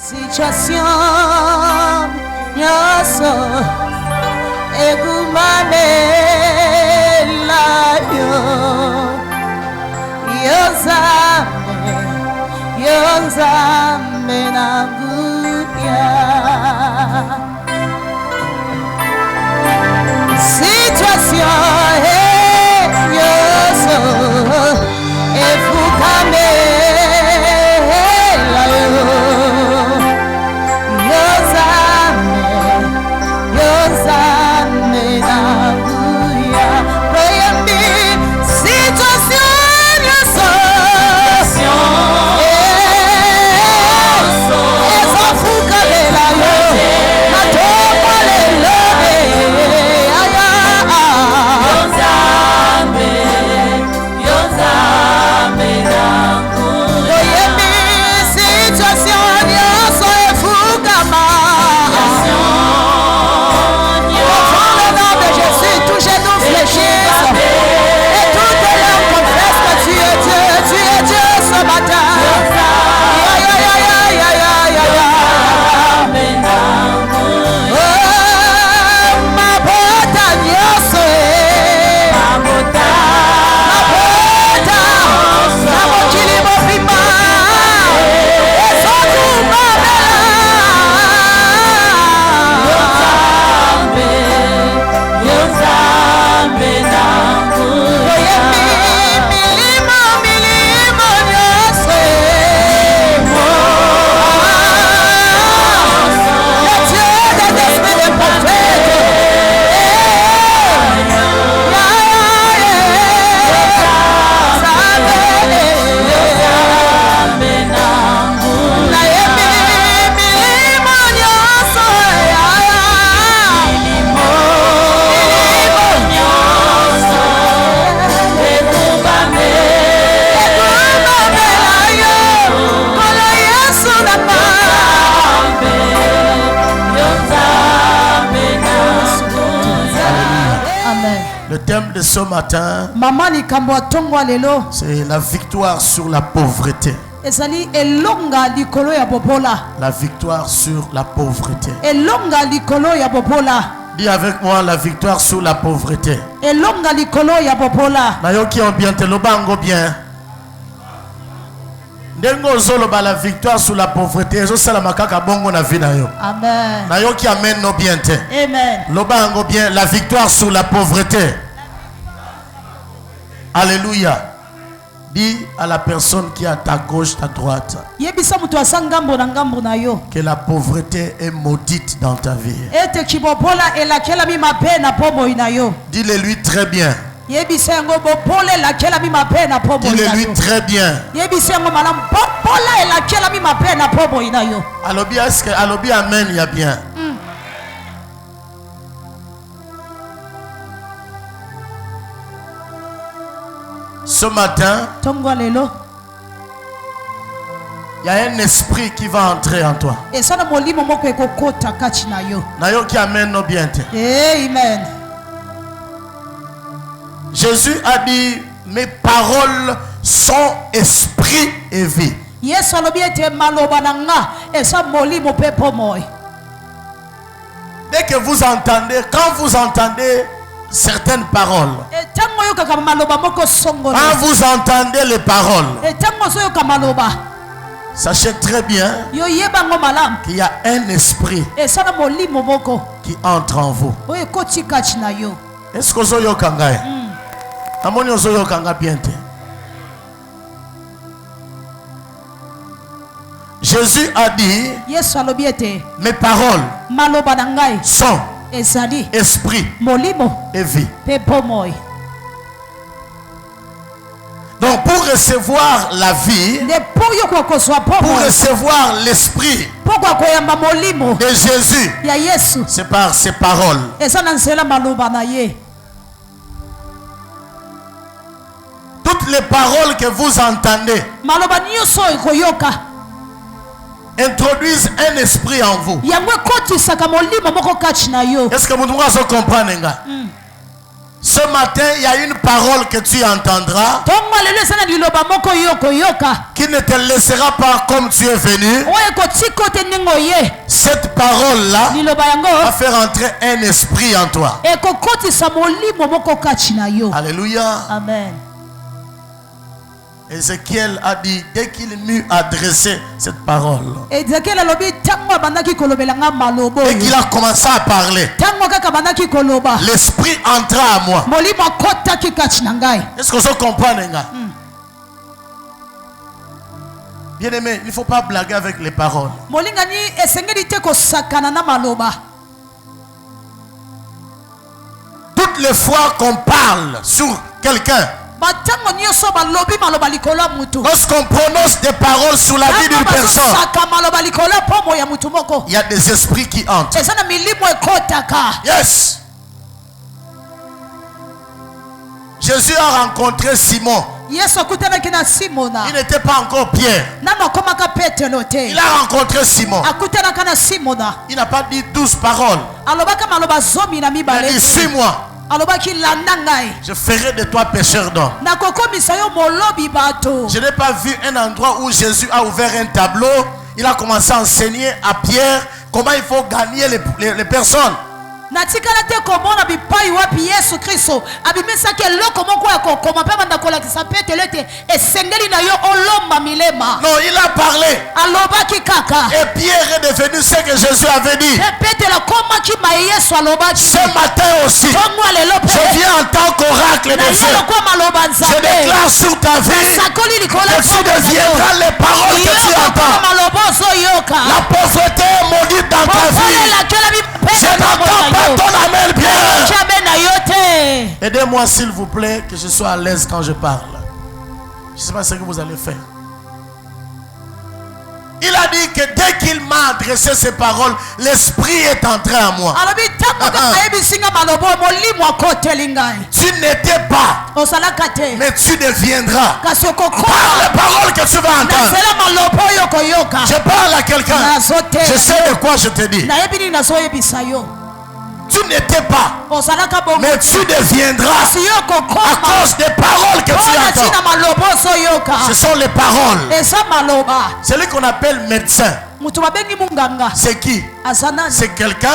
situation nyoso egumane la yozame nanguya situation nyoso efukame la yozame nanguya koyambi situation nyoso Le thème de ce matin, c'est la victoire sur la pauvreté. La victoire sur la pauvreté. Dis avec moi la victoire sur la pauvreté. Nayoki on bien te lobango bien. Dengo zolo ba la victoire sur la pauvreté. Zo sala makaka bongo na vie na yo. Amen. Nayoki amen no bien te. Amen. Lobango bien la victoire sur la pauvreté. Alléluia. Dis à la personne qui est à ta gauche, à ta droite, que la pauvreté est maudite dans ta vie. Dis-le lui très bien. Dis-le lui très bien. Alobi, est-ce que alobi amen, il y a bien. Ce matin, il y a un esprit qui va entrer en toi. Nayo qui amène nos biens. Amen. Jésus a dit, mes paroles sont esprit et vie. Dès que vous entendez, quand vous entendez certaines paroles, quand vous entendez les paroles, sachez très bien qu'il y a un esprit qui entre en vous. Est-ce que vous avez bien? Jésus a dit, mes paroles sont esprit et vie. Donc pour recevoir la vie, pour recevoir l'esprit de Jésus, c'est par ses paroles. Toutes les paroles que vous entendez introduisent un esprit en vous. Est-ce que vous pouvez comprendre? Ce matin, il y a une parole que tu entendras qui ne te laissera pas comme tu es venu. Cette parole-là va faire entrer un esprit en toi. Alléluia. Amen. Ézéchiel a dit, dès qu'il m'eut adressé cette parole, et qu'il a commencé à parler, l'esprit entra à moi. Est-ce que vous comprenez? Bien aimé, il ne faut pas blaguer avec les paroles. Toutes les fois qu'on parle sur quelqu'un, lorsqu'on prononce des paroles sur la vie d'une personne, il y a des esprits qui entrent. Yes. Jésus a rencontré Simon. Il n'était pas encore Pierre. Il a rencontré Simon. Il n'a pas dit 12 paroles. Il a dit suis-moi. Je ferai de toi pécheur d'hommes. Je n'ai pas vu un endroit où Jésus a ouvert un tableau. Il a commencé à enseigner à Pierre comment il faut gagner les personnes. Non, il a parlé. Et Pierre est devenu ce que Jésus avait dit. Ce matin aussi, je viens en tant qu'oracle de Dieu. Je déclare sur ta vie que tu deviendras les paroles que tu entends. La pauvreté est maudite dans ta vie. Je n'entends pas ton amen bien. Aidez-moi s'il vous plaît, que je sois à l'aise quand je parle. Je ne sais pas ce que vous allez faire. Il a dit que dès qu'il m'a adressé ces paroles, l'esprit est entré en moi. Tu n'étais pas, mais tu deviendras. Par les paroles que tu vas entendre. Je parle à quelqu'un. Je sais de quoi je te dis. Tu n'étais pas, mais tu deviendras à cause des paroles que tu entends. Ce sont les paroles. Celui qu'on appelle médecin, c'est qui? C'est quelqu'un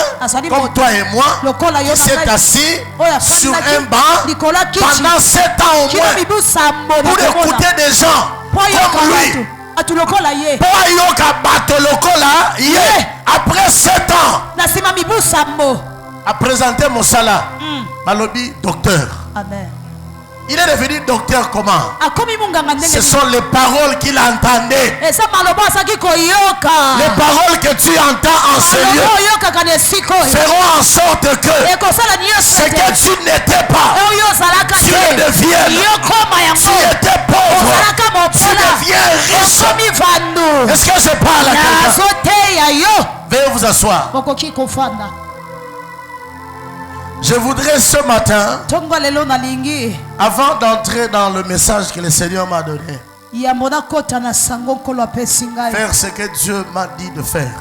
comme toi et moi qui s'est assis sur un banc pendant 7 ans au moins pour écouter des gens comme lui. Après 7 ans, a présenté mon salaire. Malobi, docteur. Amen. Il est devenu docteur comment? Ce sont les paroles qu'il entendait. Les paroles que tu entends en ce lieu feront en sorte que ce que tu n'étais pas, tu le deviennes. Tu étais pauvre, tu deviens riche. Est-ce que je parle à quelqu'un? Veuillez vous asseoir. Je voudrais ce matin, avant d'entrer dans le message que le Seigneur m'a donné, faire ce que Dieu m'a dit de faire.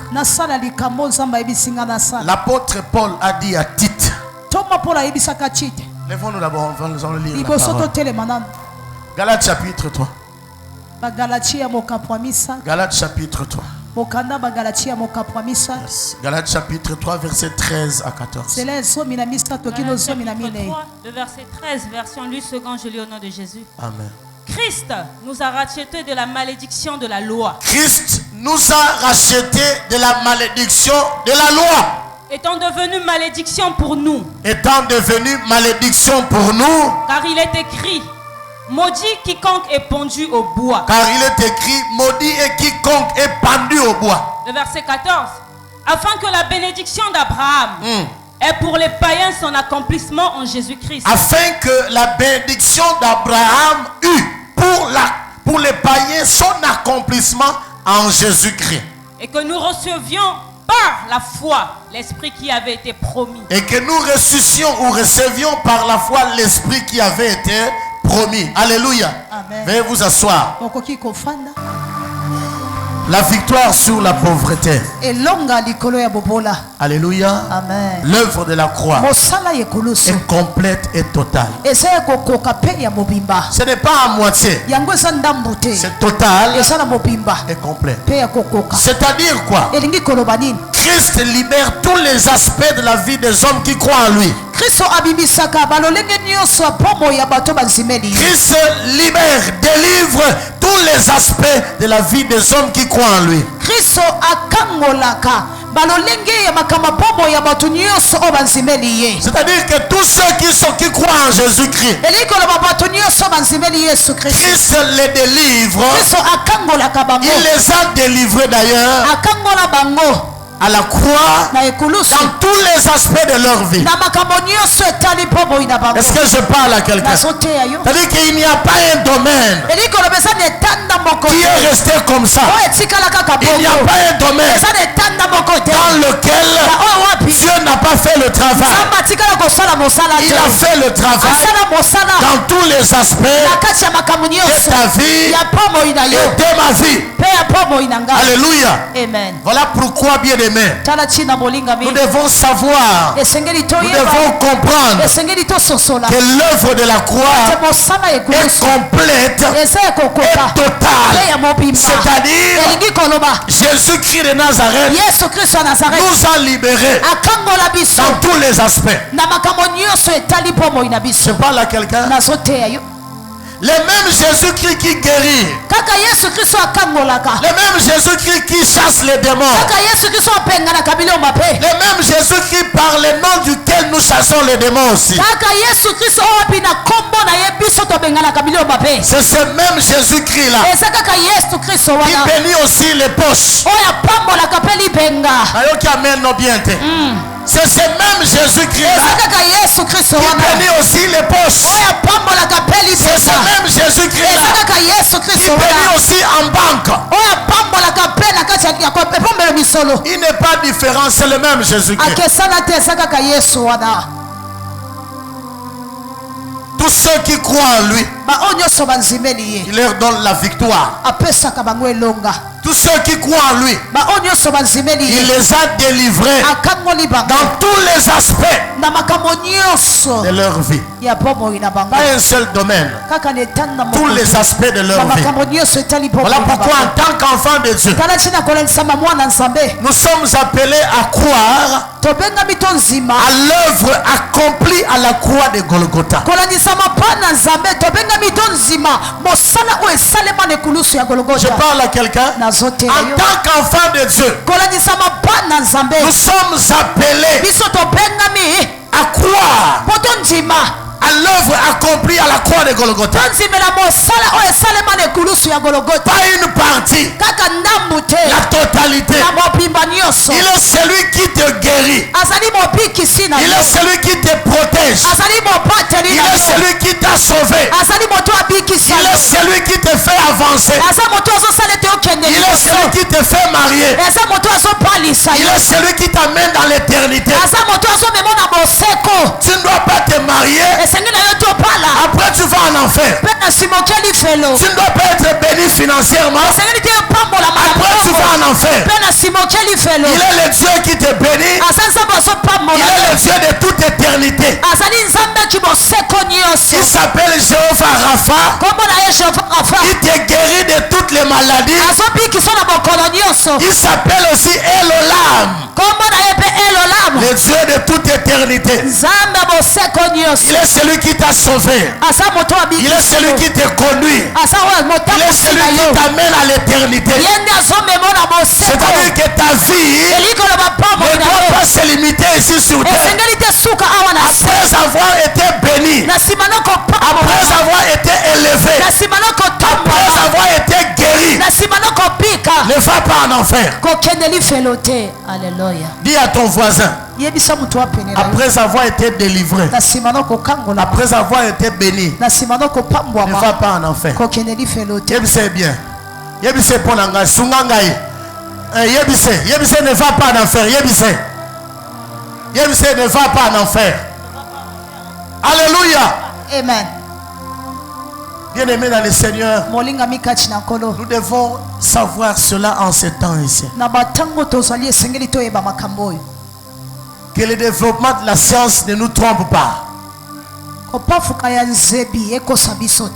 L'apôtre Paul a dit à Tite. Lèvons-nous d'abord, nous allons lire la parole. Galates chapitre 3. Galates chapitre 3. Yes. Galates chapitre 3, verset 13 à 14. Galates chapitre 3, le verset 13, version lue second, je lis au nom de Jésus. Amen. Christ nous a rachetés de la malédiction de la loi. Christ nous a rachetés de la malédiction de la loi. Étant devenu malédiction pour nous. Étant devenu malédiction pour nous. Car il est écrit, maudit quiconque est pendu au bois. Car il est écrit, maudit est quiconque est pendu au bois. Le verset 14. Afin que la bénédiction d'Abraham ait pour les païens son accomplissement en Jésus-Christ. Afin que la bénédiction d'Abraham eût pour les païens son accomplissement en Jésus-Christ. Et que nous recevions par la foi l'esprit qui avait été promis. Et que nous recevions par la foi l'esprit qui avait été promis. Alléluia. Amen. Veuillez vous asseoir. La victoire sur la pauvreté. Alléluia. Amen. L'œuvre de la croix est complète et totale. Ce n'est pas à moitié. C'est total et complet. C'est-à-dire quoi? Christ libère tous les aspects de la vie des hommes qui croient en lui. Christ libère, délivre tous les aspects de la vie des hommes qui croient en lui. C'est-à-dire que tous ceux qui croient en Jésus-Christ, Christ les délivre. Il les a délivrés d'ailleurs à la croix dans tous les aspects de leur vie. Est-ce que je parle à quelqu'un? C'est-à-dire qu'il n'y a pas un domaine qui est resté comme ça. Il n'y a pas un domaine dans lequel Dieu n'a pas fait le travail. Il a fait le travail dans tous les aspects de ta vie et de ma vie. Alléluia. Amen. Voilà pourquoi, bien aimé, nous devons savoir, nous devons comprendre que l'œuvre de la croix est complète et totale. C'est-à-dire, Jésus-Christ de Nazareth nous a libérés dans tous les aspects. Je parle à quelqu'un. Le même Jésus-Christ qui guérit. Le même Jésus-Christ qui chasse les démons. Le même Jésus-Christ par le nom duquel nous chassons les démons aussi. C'est ce même Jésus-Christ là qui bénit aussi les poches. C'est ce même Jésus-Christ là qui bénit aussi les poches. C'est ce même Jésus-Christ là qui bénit aussi en banque. Il n'est pas différent, c'est le même Jésus-Christ. Tous ceux qui croient en lui, il leur donne la victoire. Tous ceux qui croient en lui, il les a délivrés dans tous les aspects de leur vie. Pas un seul domaine, tous les aspects de leur vie. Voilà pourquoi en tant qu'enfant de Dieu, nous sommes appelés à croire à l'œuvre accomplie à la croix de Golgotha. Je parle à quelqu'un. En tant qu'enfant de Dieu, nous sommes appelés à croire à l'œuvre accomplie à la croix de Golgotha. Pas une partie, la totalité. Il est celui qui te guérit. Il est celui qui te protège. Il est celui qui t'a sauvé. Il est celui qui te fait avancer. Il est celui qui te fait marier. Il est celui qui t'amène dans l'éternité. Tu ne dois pas te marier. Après tu vas en enfer. Tu ne dois pas être béni financièrement. Après tu vas en enfer. Il est le Dieu qui te bénit. Il est le Dieu de toute éternité. Il s'appelle Jéhovah Rapha. Il te guérit de toutes les maladies. Il s'appelle aussi Elolam, le Dieu de toute éternité. Il est celui qui t'a sauvé. Il est celui qui te conduit. Il est celui qui t'amène à l'éternité. C'est-à-dire que ta vie ne doit pas se limiter ici sur terre. Après avoir été béni, après avoir été élevé, après avoir été guéri, ne va pas en enfer. Dis à ton voisin, après avoir été délivré, après avoir été béni, ne va pas en enfer. Yebise bien. Yebise ponanga sungangai. Yebise ne va pas en enfer. Yebise ne va pas en enfer. Alléluia. Amen. Bien-aimés dans le Seigneur, nous devons savoir cela en ces temps ici. Que le développement de la science ne nous trompe pas.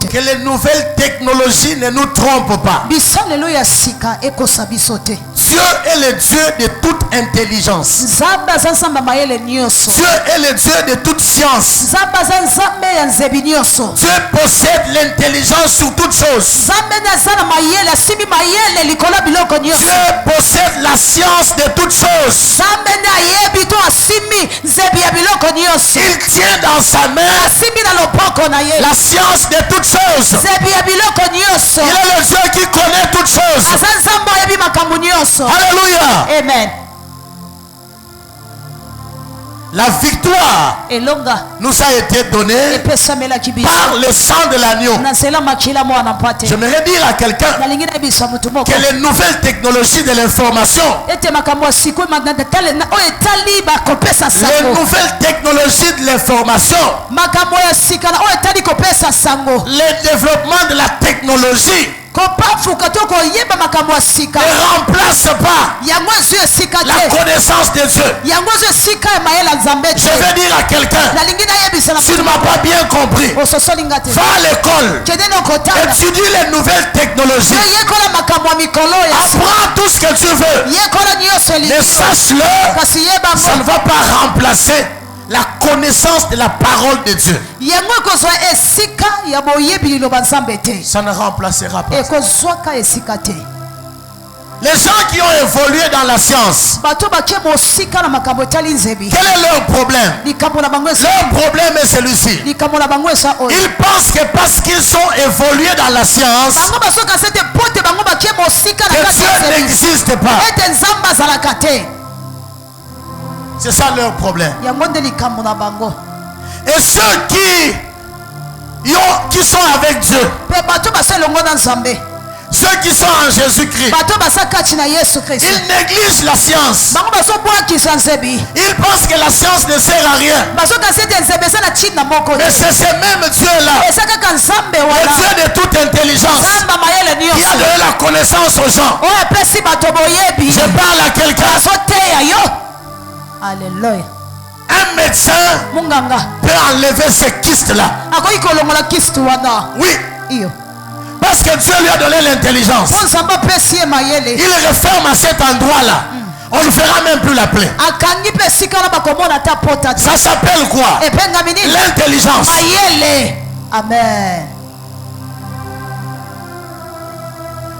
Que les nouvelles technologies ne nous trompent pas. Dieu est le Dieu de toute intelligence. Dieu est le Dieu de toute science. Dieu possède l'intelligence sur toutes choses. Dieu possède la science de toutes choses. Il tient dans sa main la science de toutes choses. Il est le Dieu qui connaît toutes choses. Alléluia. Amen. La victoire nous a été donnée par le sang de l'agneau. J'aimerais dire à quelqu'un que les nouvelles technologies de l'information, les nouvelles technologies de l'information, le développement de la technologie ne remplace pas la connaissance de Dieu. Je vais dire à quelqu'un, si tu ne m'as pas bien compris, va à l'école, étudie les nouvelles technologies, apprends tout ce que tu veux, mais sache-le, ça ne va pas remplacer la connaissance de la parole de Dieu. Ça ne remplacera pas. Les gens qui ont évolué dans la science, quel est leur problème? Leur problème est celui-ci. Ils pensent que parce qu'ils ont évolué dans la science, que Dieu n'existe pas. C'est ça leur problème. Et ceux qui sont avec Dieu, ceux qui sont en Jésus-Christ, ils négligent la science. Ils pensent que la science ne sert à rien. Mais c'est ce même Dieu-là, le Dieu de toute intelligence, qui a donné la connaissance aux gens. Je parle à quelqu'un. Alléluia. Un médecin peut enlever ce kyste-là. Oui. Parce que Dieu lui a donné l'intelligence. Il referme à cet endroit-là. On ne fera même plus la plaie. Ça s'appelle quoi? L'intelligence. Amen.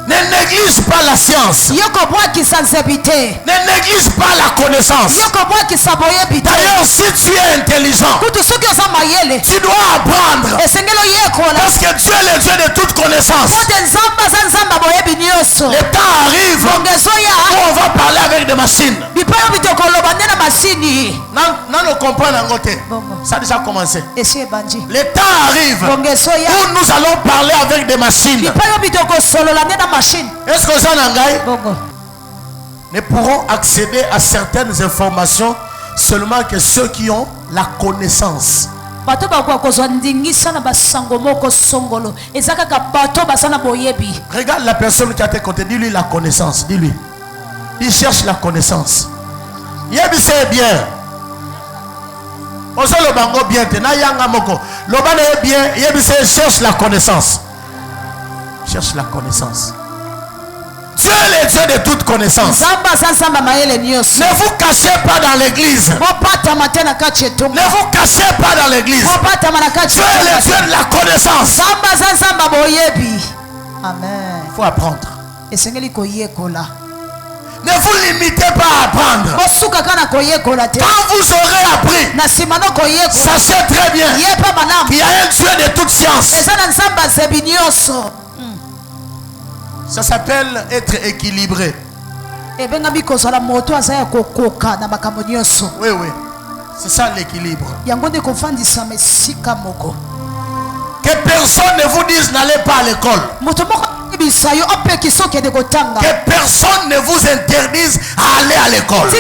Ne néglige pas la science. Ne néglige pas la connaissance. D'ailleurs, si tu es intelligent, tu dois apprendre. Parce que Dieu est le Dieu de toute connaissance. Le temps arrive où on va parler avec des machines. Non, on comprend en côté. Ça a déjà commencé. Le temps arrive où nous allons parler avec des machines. Est-ce que ça ne pourront accéder à certaines informations seulement que ceux qui ont la connaissance? Regarde la personne qui a tes côtés, dis-lui la connaissance, dis-lui. Il cherche la connaissance. Yebi c'est bien. Oso le bango bien te na yanga moko. Le bango est bien, yebi c'est cherche la connaissance. Cherche la connaissance. Dieu est le Dieu de toute connaissance. Ne vous cachez pas dans l'église. Ne vous cachez pas dans l'église. Dieu est le Dieu de la connaissance. Amen. Il faut apprendre. Ne vous limitez pas à apprendre. Quand vous aurez appris, sachez très bien qu'il y a un Dieu de toute science. Ça s'appelle être équilibré. Oui, oui. C'est ça l'équilibre. Que personne ne vous dise n'allez pas à l'école. Que personne ne vous interdise à aller à l'école.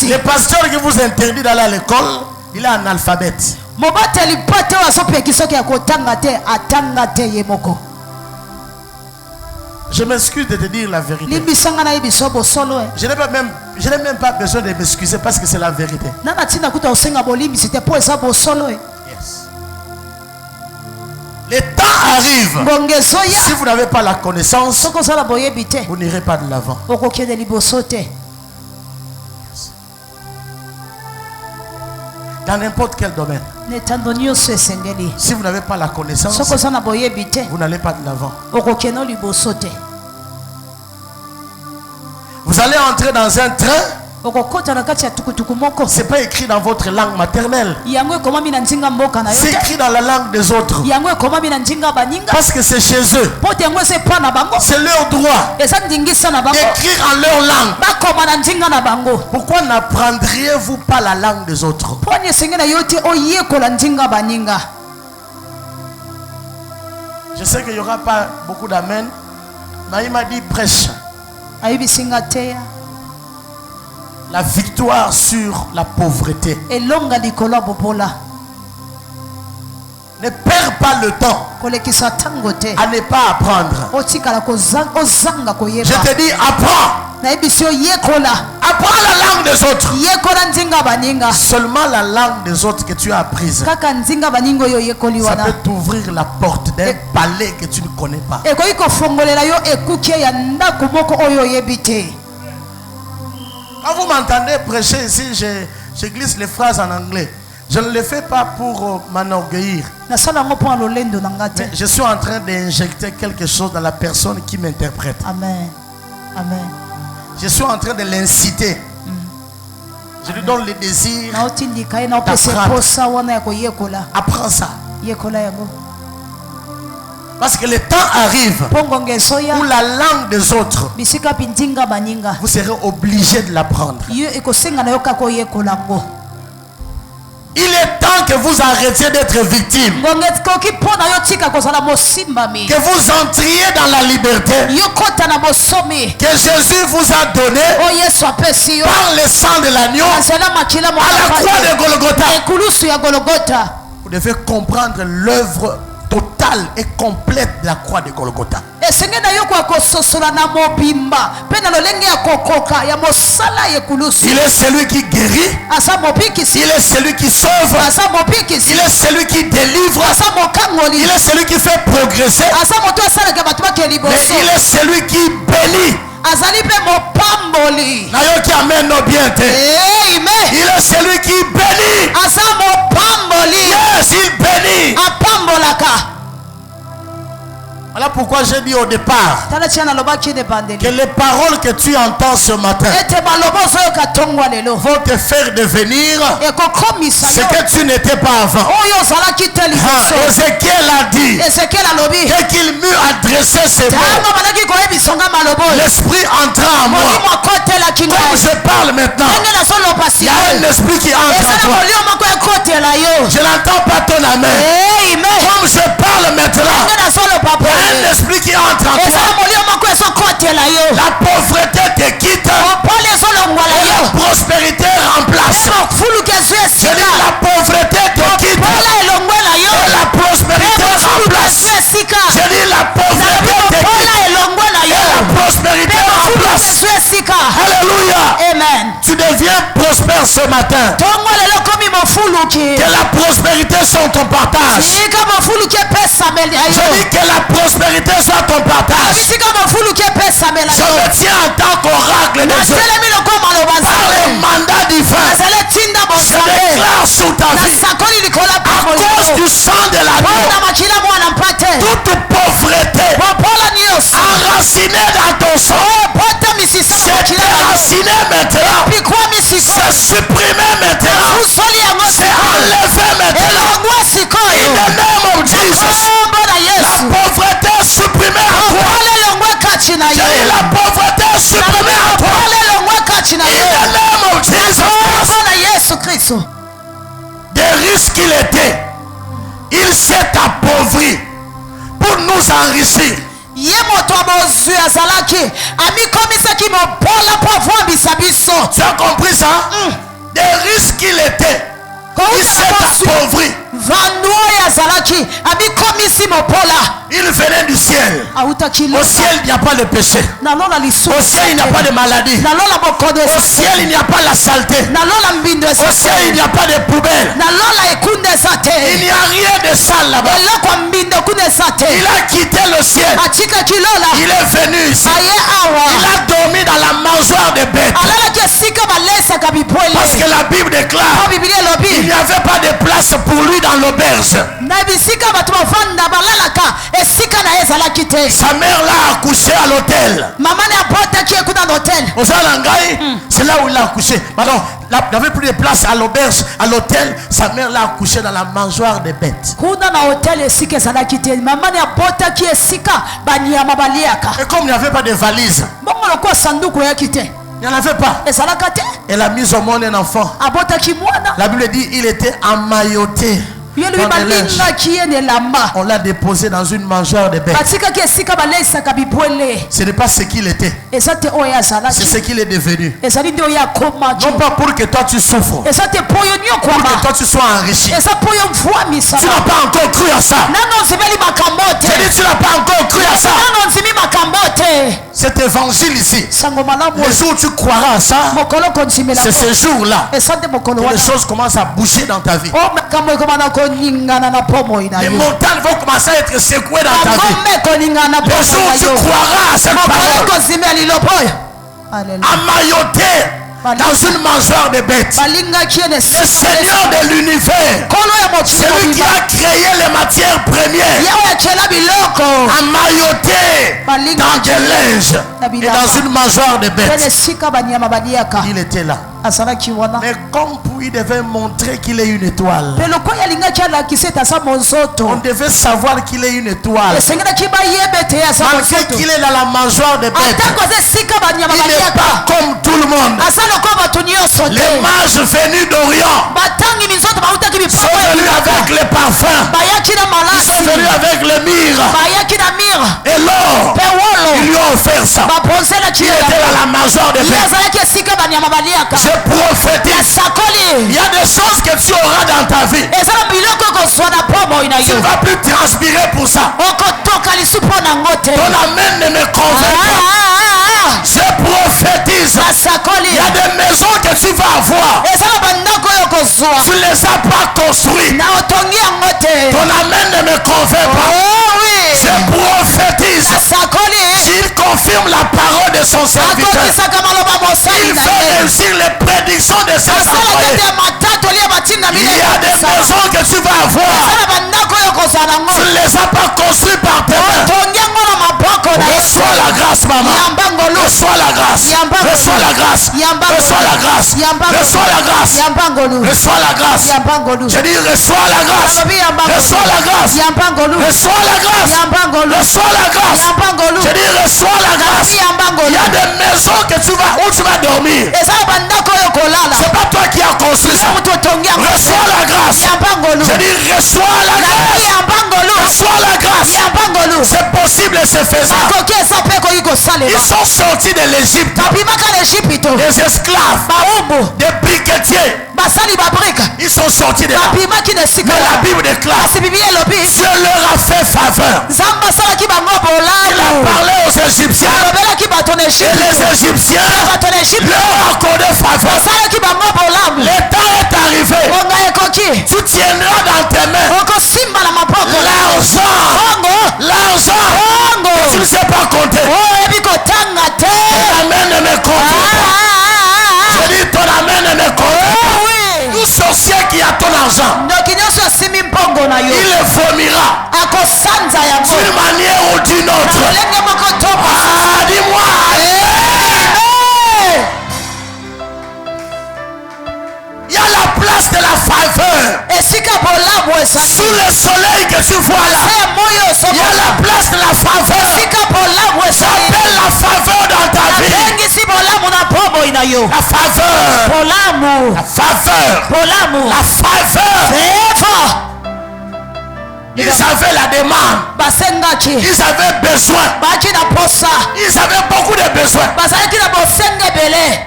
Le pasteur qui vous interdit d'aller à l'école, il est analphabète. Je m'excuse de te dire la vérité. Je n'ai même pas besoin de m'excuser parce que c'est la vérité. Yes. Les temps arrivent. Si vous n'avez pas la connaissance, vous n'irez pas de l'avant. Dans n'importe quel domaine. Si vous n'avez pas la connaissance, vous n'allez pas de l'avant. Vous allez entrer dans un train. C'est pas écrit dans votre langue maternelle. C'est écrit dans la langue des autres. Parce que c'est chez eux. C'est leur droit d'écrire en leur langue. Pourquoi n'apprendriez-vous pas la langue des autres? Je sais qu'il n'y aura pas beaucoup d'amen, mais il m'a dit prêche. La victoire sur la pauvreté. Ne perds pas le temps à ne pas apprendre. Je te dis, apprends. Apprends la langue des autres. Seulement la langue des autres que tu as apprise, ça peut t'ouvrir la porte d'un palais que tu ne connais pas. Quand vous m'entendez prêcher ici, je glisse les phrases en anglais. Je ne le fais pas pour m'enorgueillir. Mais je suis en train d'injecter quelque chose dans la personne qui m'interprète. Amen. Amen. Je suis en train de l'inciter. Je lui donne le désir d'apprendre. Apprends ça. Parce que le temps arrive où la langue des autres, vous serez obligé de l'apprendre. Il est temps que vous arrêtiez d'être victime. Que vous entriez dans la liberté que Jésus vous a donné par le sang de l'agneau à la croix de Golgotha. Vous devez comprendre l'œuvre totale et complète de la croix de Golgotha. Il est celui qui guérit. Il est celui qui sauve. Il est celui qui délivre. Il est celui qui fait progresser. Mais il est celui qui bénit. Il est celui qui bénit. Yes, il bénit. Voilà pourquoi j'ai dit au départ que les paroles que tu entends ce matin vont te faire devenir ce que tu n'étais pas avant. Ézéchiel a dit dès qu'il m'eut adressé ces mots, l'esprit entra en moi. Comme je parle maintenant, il y a un esprit qui entre en toi. Je n'entends pas ton amen. Comme je parle maintenant, un esprit qui entre en toi. La pauvreté te quitte. La prospérité remplace. Je dis la pauvreté te quitte. Et la prospérité remplace. Je dis la pauvreté te quitte. Et la prospérité remplace. Alléluia. Amen. Tu deviens prospère ce matin. Que la prospérité soit ton partage. Je dis que la prospérité soit ton partage. Je me tiens en tant qu'oracle de Dieu. Par le mandat divin, je déclare sur ta vie, à cause du sang de l'agneau, toute pauvreté enracinée dans ton sang, c'est déraciné maintenant, c'est supprimé maintenant, c'est enlevé maintenant. In the name of Jesus, la pauvreté supprimée à toi. J'ai dit la pauvreté supprimée à toi. In the name of Jesus. Des risques qu'il était, il s'est appauvri pour nous enrichir. Tu as compris ça? Des risques qu'il était, il s'est appauvri Il venait du ciel. Au ciel, il n'y a pas de péché. Au ciel, il n'y a pas de maladie. Au ciel, il n'y a pas la saleté. Au ciel, il n'y a pas de poubelle. Il n'y a rien de sale là-bas. Il a quitté le ciel. Il est venu ici. Il a dormi dans la mangeoire des bêtes. Parce que la Bible déclare qu'il n'y avait pas de place pour lui dans l'auberge. Sa mère l'a accouché à l'hôtel. C'est là où il a accouché. Pardon, il n'avait plus de place à l'auberge, à l'hôtel. Sa mère l'a accouché dans la mangeoire des bêtes. Et comme il n'y avait pas de valise, il n'y en avait pas. Elle a mis au monde un enfant. La Bible dit qu'il était emmailloté. On l'a déposé dans une mangeoire de bêtes. Ce n'est pas ce qu'il était. C'est ce qu'il est devenu. Non pas pour que toi tu souffres, pour que toi tu sois enrichi. Tu n'as pas encore cru à ça. J'ai dit tu n'as pas encore cru à ça. Cet évangile ici, le jour où tu croiras à ça, c'est ce jour-là que les choses commencent à bouger dans ta vie. Les montagnes vont commencer à être secouées dans ta vie. Le jour où tu croiras à cette parole, emmailloté dans une mangeoire de bêtes, le Seigneur de l'univers, celui qui a créé les matières premières, emmailloté dans des linges et dans une mangeoire de bêtes, il était là. Mais comme il devait montrer qu'il est une étoile, on devait savoir qu'il est une étoile. Malgré qu'il est dans la mangeoire de bêtes, il n'est pas comme tout le monde. Les mages venus d'Orient sont venus avec les parfums, ils sont venus avec les myrrhes et l'or. Ils lui ont offert ça. Il était dans la mangeoire de bêtes. Je prophétise, il y a des choses que tu auras dans ta vie. Tu ne vas plus transpirer pour ça. Ton amen ne me convainc pas. Je prophétise, il y a des maisons que tu vas avoir. Tu ne les as pas construites. Ton amen ne me convainc pas. Je prophétise, s'il confirme la parole de son serviteur, il fait réussir les prédictions de ses employés. Il y a des maisons que tu vas avoir. Tu ne les as pas construites par tes mains. Reçois la grâce, maman. Reçois la grâce. Reçois la grâce. Reçois la grâce. Reçois la grâce. Reçois la grâce. Je dis reçois la grâce. Reçois la grâce. Reçois la grâce. Reçois la grâce. Je dis reçois la grâce. Il y a des maisons que tu vas, où tu vas dormir. C'est pas toi qui as construit ça. Reçois la grâce. Je dis reçois la grâce. Reçois la grâce. C'est possible et c'est faisable. Ils sont sortis de l'Égypte. Des esclaves, des briquetiers. Ils sont sortis de là. Mais la Bible déclare, Dieu leur a fait faveur. Il a parlé aux Égyptiens. Et les Égyptiens leur accordaient faveur. Le temps est arrivé. Tu tiendras dans tes mains l'argent que tu ne sais pas compter. Ton amen ne me compte pas. Je dis ton amen ne me compte pas. Tout sorcier qui a ton argent, il le vomira d'une manière ou d'une autre. Ah, dis-moi. Il y a la place de la faveur. Sous le soleil que tu vois là, il y a la place de la faveur. J'appelle la faveur dans ta vie. La faveur. La faveur. La faveur. Ils avaient la demande. Ils avaient besoin. Ils avaient beaucoup de besoins.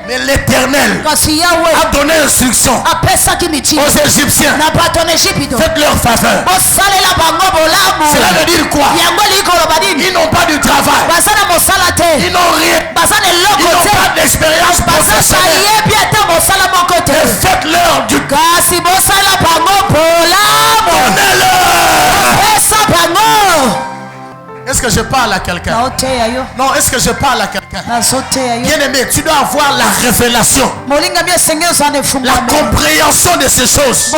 Mais l'Éternel a donné instruction aux Égyptiens. Faites leur faveur. Cela veut dire quoi? Ils n'ont pas du travail. Ils n'ont rien. Ils n'ont pas d'expérience professionnelle. Mais faites-leur du Est-ce que je parle à quelqu'un? Non, est-ce que je parle à quelqu'un? Bien-aimé, tu dois avoir la révélation, la compréhension de ces choses.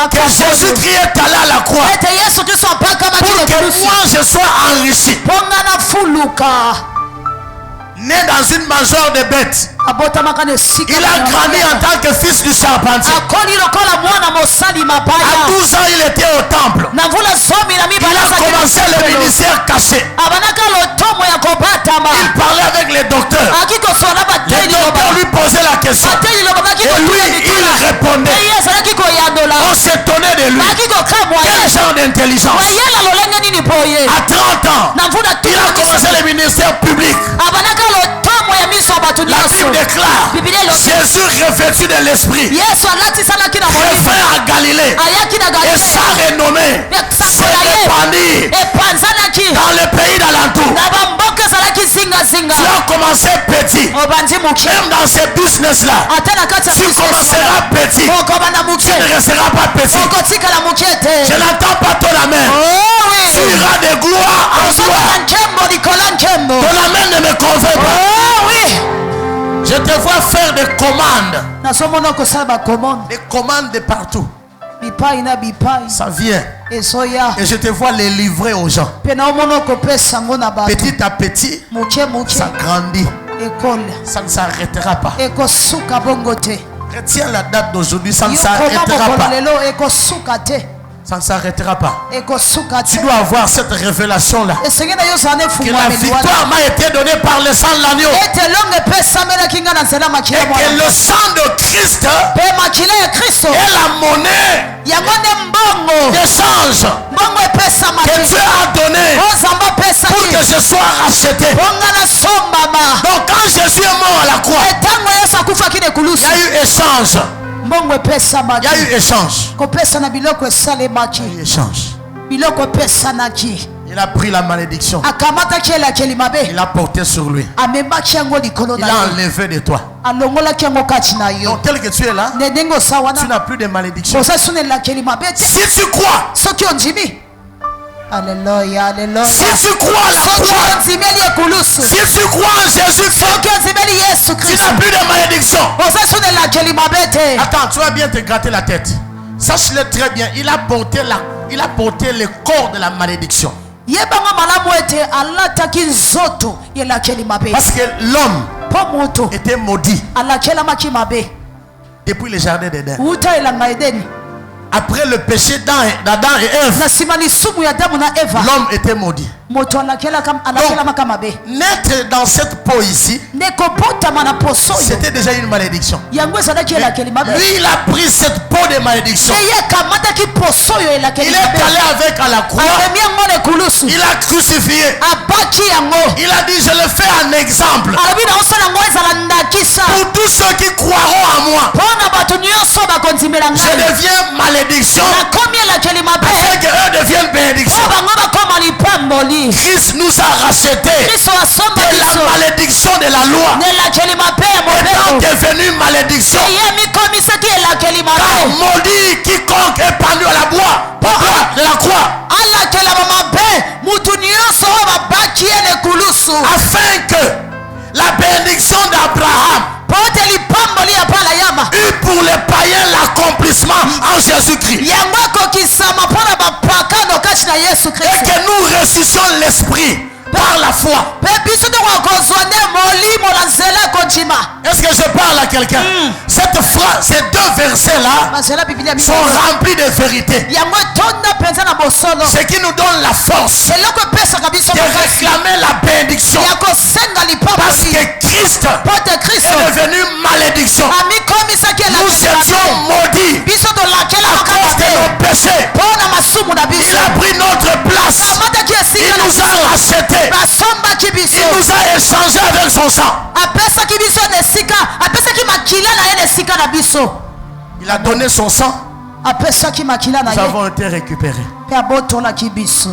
Que Jésus-Christ est allé à la croix pour que moi je sois enrichi. Né dans une mangeoire de bêtes, il a grandi en tant que fils du charpentier. À 12 ans, il était au temple. Il a commencé le ministère caché. Il parlait avec les docteurs. Les docteurs lui posaient la question. Et lui, il répondait. On s'étonnait de lui. Quel genre d'intelligence. À 30 ans, il a commencé le ministère public. La Bible déclare Jésus revêtu de l'esprit revint à Galilée et sa renommée s'est répandue dans le pays d'alentour. Tu as commencé petit. Même dans ces business là, tu commenceras petit. Tu ne resteras pas petit. Je n'entends pas ton amen. Tu iras de gloire en gloire. Ton amen ne me convainc pas. Je te vois faire des commandes. Des commandes de partout. Ça vient. Et je te vois les livrer aux gens. Petit à petit, ça grandit. Ça ne s'arrêtera pas. Retiens la date d'aujourd'hui, ça ne s'arrêtera pas. Ça ne s'arrêtera pas. Tu dois avoir cette révélation-là. Que la victoire m'a été donnée par le sang de l'agneau. Et que le sang de Christ est la monnaie d'échange que Dieu a donné pour que je sois racheté. Donc quand Jésus est mort à la croix, il y a eu échange. Il y a eu échange. Il a pris la malédiction. Il a porté sur lui. Il a enlevé de toi. Donc tel que tu es là, tu n'as plus de malédiction. Si tu crois, Alléluia, alléluia. si tu crois la croix, si tu crois en Jésus-Christ, tu n'as plus de malédiction. Attends, tu vas bien te gratter la tête. Sache-le très bien, il a porté le corps de la malédiction. Parce que l'homme était maudit depuis le jardin d'Éden. Après le péché d'Adam et Ève, l'homme était maudit. Donc, naître dans cette peau ici, c'était déjà une malédiction. Lui, il a pris cette peau de malédiction. Il est allé avec à la croix. Il a crucifié. Il a dit, je le fais en exemple pour tous ceux qui croiront en moi. Je deviens malédiction afin qu'eux deviennent bénédiction. Christ nous a rachetés de la malédiction de la loi, étant devenu malédiction. Car maudit quiconque est pendu à la de la croix, afin que la bénédiction d'Abraham eut pour les païens l'accomplissement en Jésus-Christ. Et que nous ressuscitions l'esprit par la foi. Est-ce que je parle à quelqu'un? Cette phrase, ces deux versets-là sont remplis de vérité. Ce qui nous donne la force de réclamer la bénédiction. Parce que Christ est devenu malédiction. Nous étions maudits à cause de nos péchés. Il a pris notre place. Il nous a rachetés. Il nous a échangé avec son sang. Il a donné son sang. Nous avons été récupérés.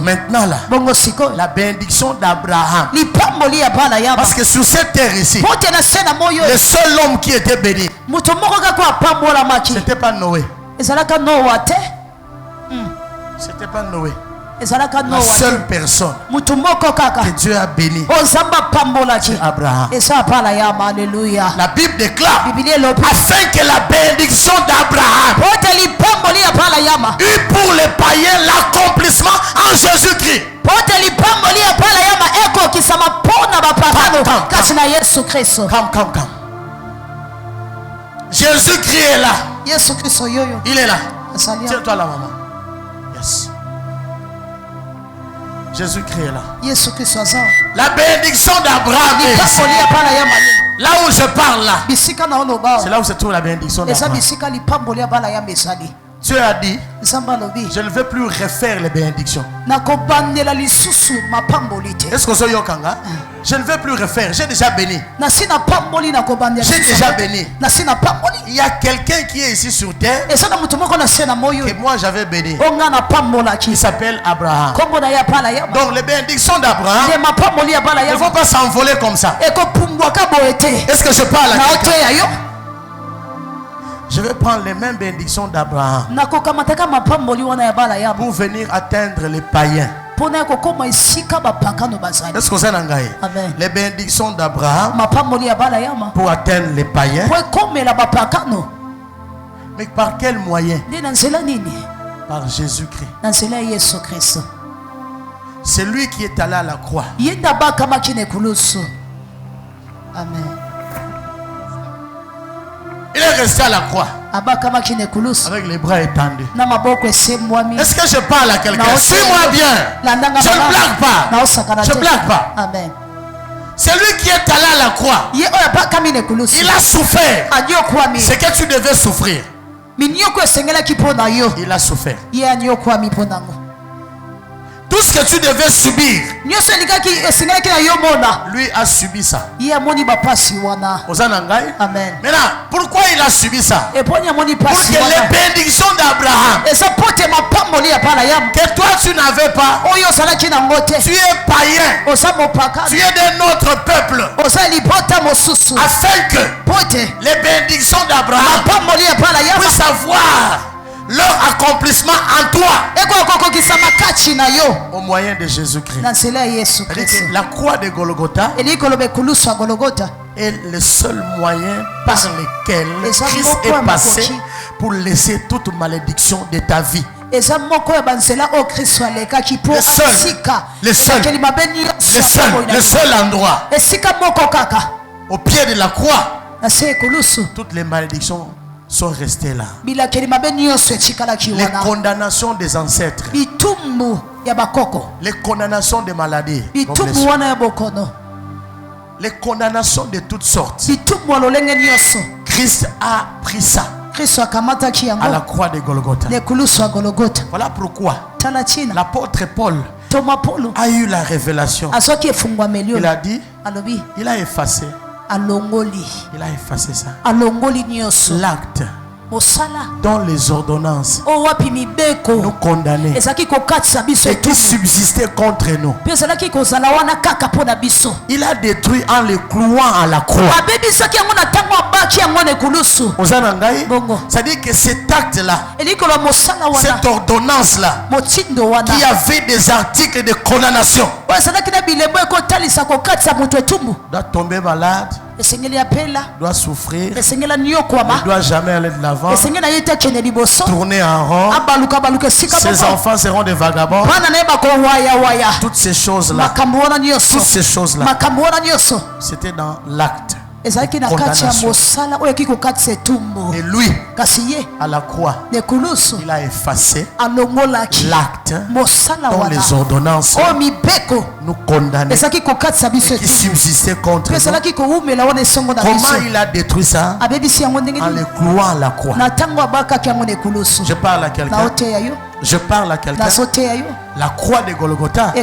Maintenant là, la bénédiction d'Abraham. Parce que sur cette terre ici, le seul homme qui était béni, c'était pas Noé. C'était pas Noé. La seule personne que Dieu a béni, c'est Abraham. La Bible déclare afin que la bénédiction d'Abraham eut pour les païens l'accomplissement en Jésus-Christ. Come. Jésus-Christ est là. Il est là. Tiens-toi là, maman. Yes. Jésus-Christ est là. La bénédiction d'Abraham est ici. Là où je parle là, c'est là où se trouve la bénédiction d'Abraham. Dieu a dit, je ne veux plus refaire les bénédictions. Est-ce que c'est Yokanga? Je ne veux plus refaire, j'ai déjà béni. J'ai déjà béni. Il y a quelqu'un qui est ici sur terre que moi j'avais béni. Il s'appelle Abraham. Donc les bénédictions d'Abraham ne vont pas s'envoler comme ça. Est-ce que je parle à quelqu'un? Je vais prendre les mêmes bénédictions d'Abraham pour venir atteindre les païens. Est-ce que c'est Nangaï? Les bénédictions d'Abraham pour atteindre les païens. Mais par quel moyen? Par Jésus-Christ. C'est lui qui est allé à la croix. Amen. Il est resté à la croix avec les bras étendus. Est-ce que je parle à quelqu'un? Suis-moi bien. Je ne blague pas. Je ne blague pas. Amen. C'est lui qui est allé à la croix. Il a souffert ce que tu devais souffrir. Il a souffert. Tout ce que tu devais subir, lui a subi ça. Amen. Maintenant, pourquoi il a subi ça? Pour que les bénédictions d'Abraham, que toi tu n'avais pas, tu es païen, tu es d'un autre peuple, afin que les bénédictions d'Abraham puissent avoir leur accomplissement en toi au moyen de Jésus-Christ. La croix de Golgotha est le seul moyen par lequel Christ est passé pour laisser toute malédiction de ta vie. Le seul endroit au pied de la croix, toutes les malédictions sont restés là. Les condamnations des ancêtres, les condamnations des maladies, les condamnations de toutes sortes. Christ a pris ça à la croix de Golgotha. Voilà pourquoi l'apôtre Paul a eu la révélation. Il a dit, il a effacé ça. L'acte dans les ordonnances nous condamnaient et qui subsistait contre nous. Il a détruit en les clouant à la croix. C'est-à-dire que cet acte-là, cette ordonnance-là, qui avait des articles de condamnation, doit tomber malade, doit souffrir, ne doit jamais aller de l'avant, tourner en rond. Ses enfants seront des vagabonds. Toutes ces choses-là, c'était dans l'acte. Et lui, à la croix, il a effacé l'acte dont les ordonnances nous condamnaient et qui subsistaient contre nous. Comment il a détruit ça? En les clouant à la croix. Je parle à quelqu'un. Je parle à quelqu'un. La croix de Golgotha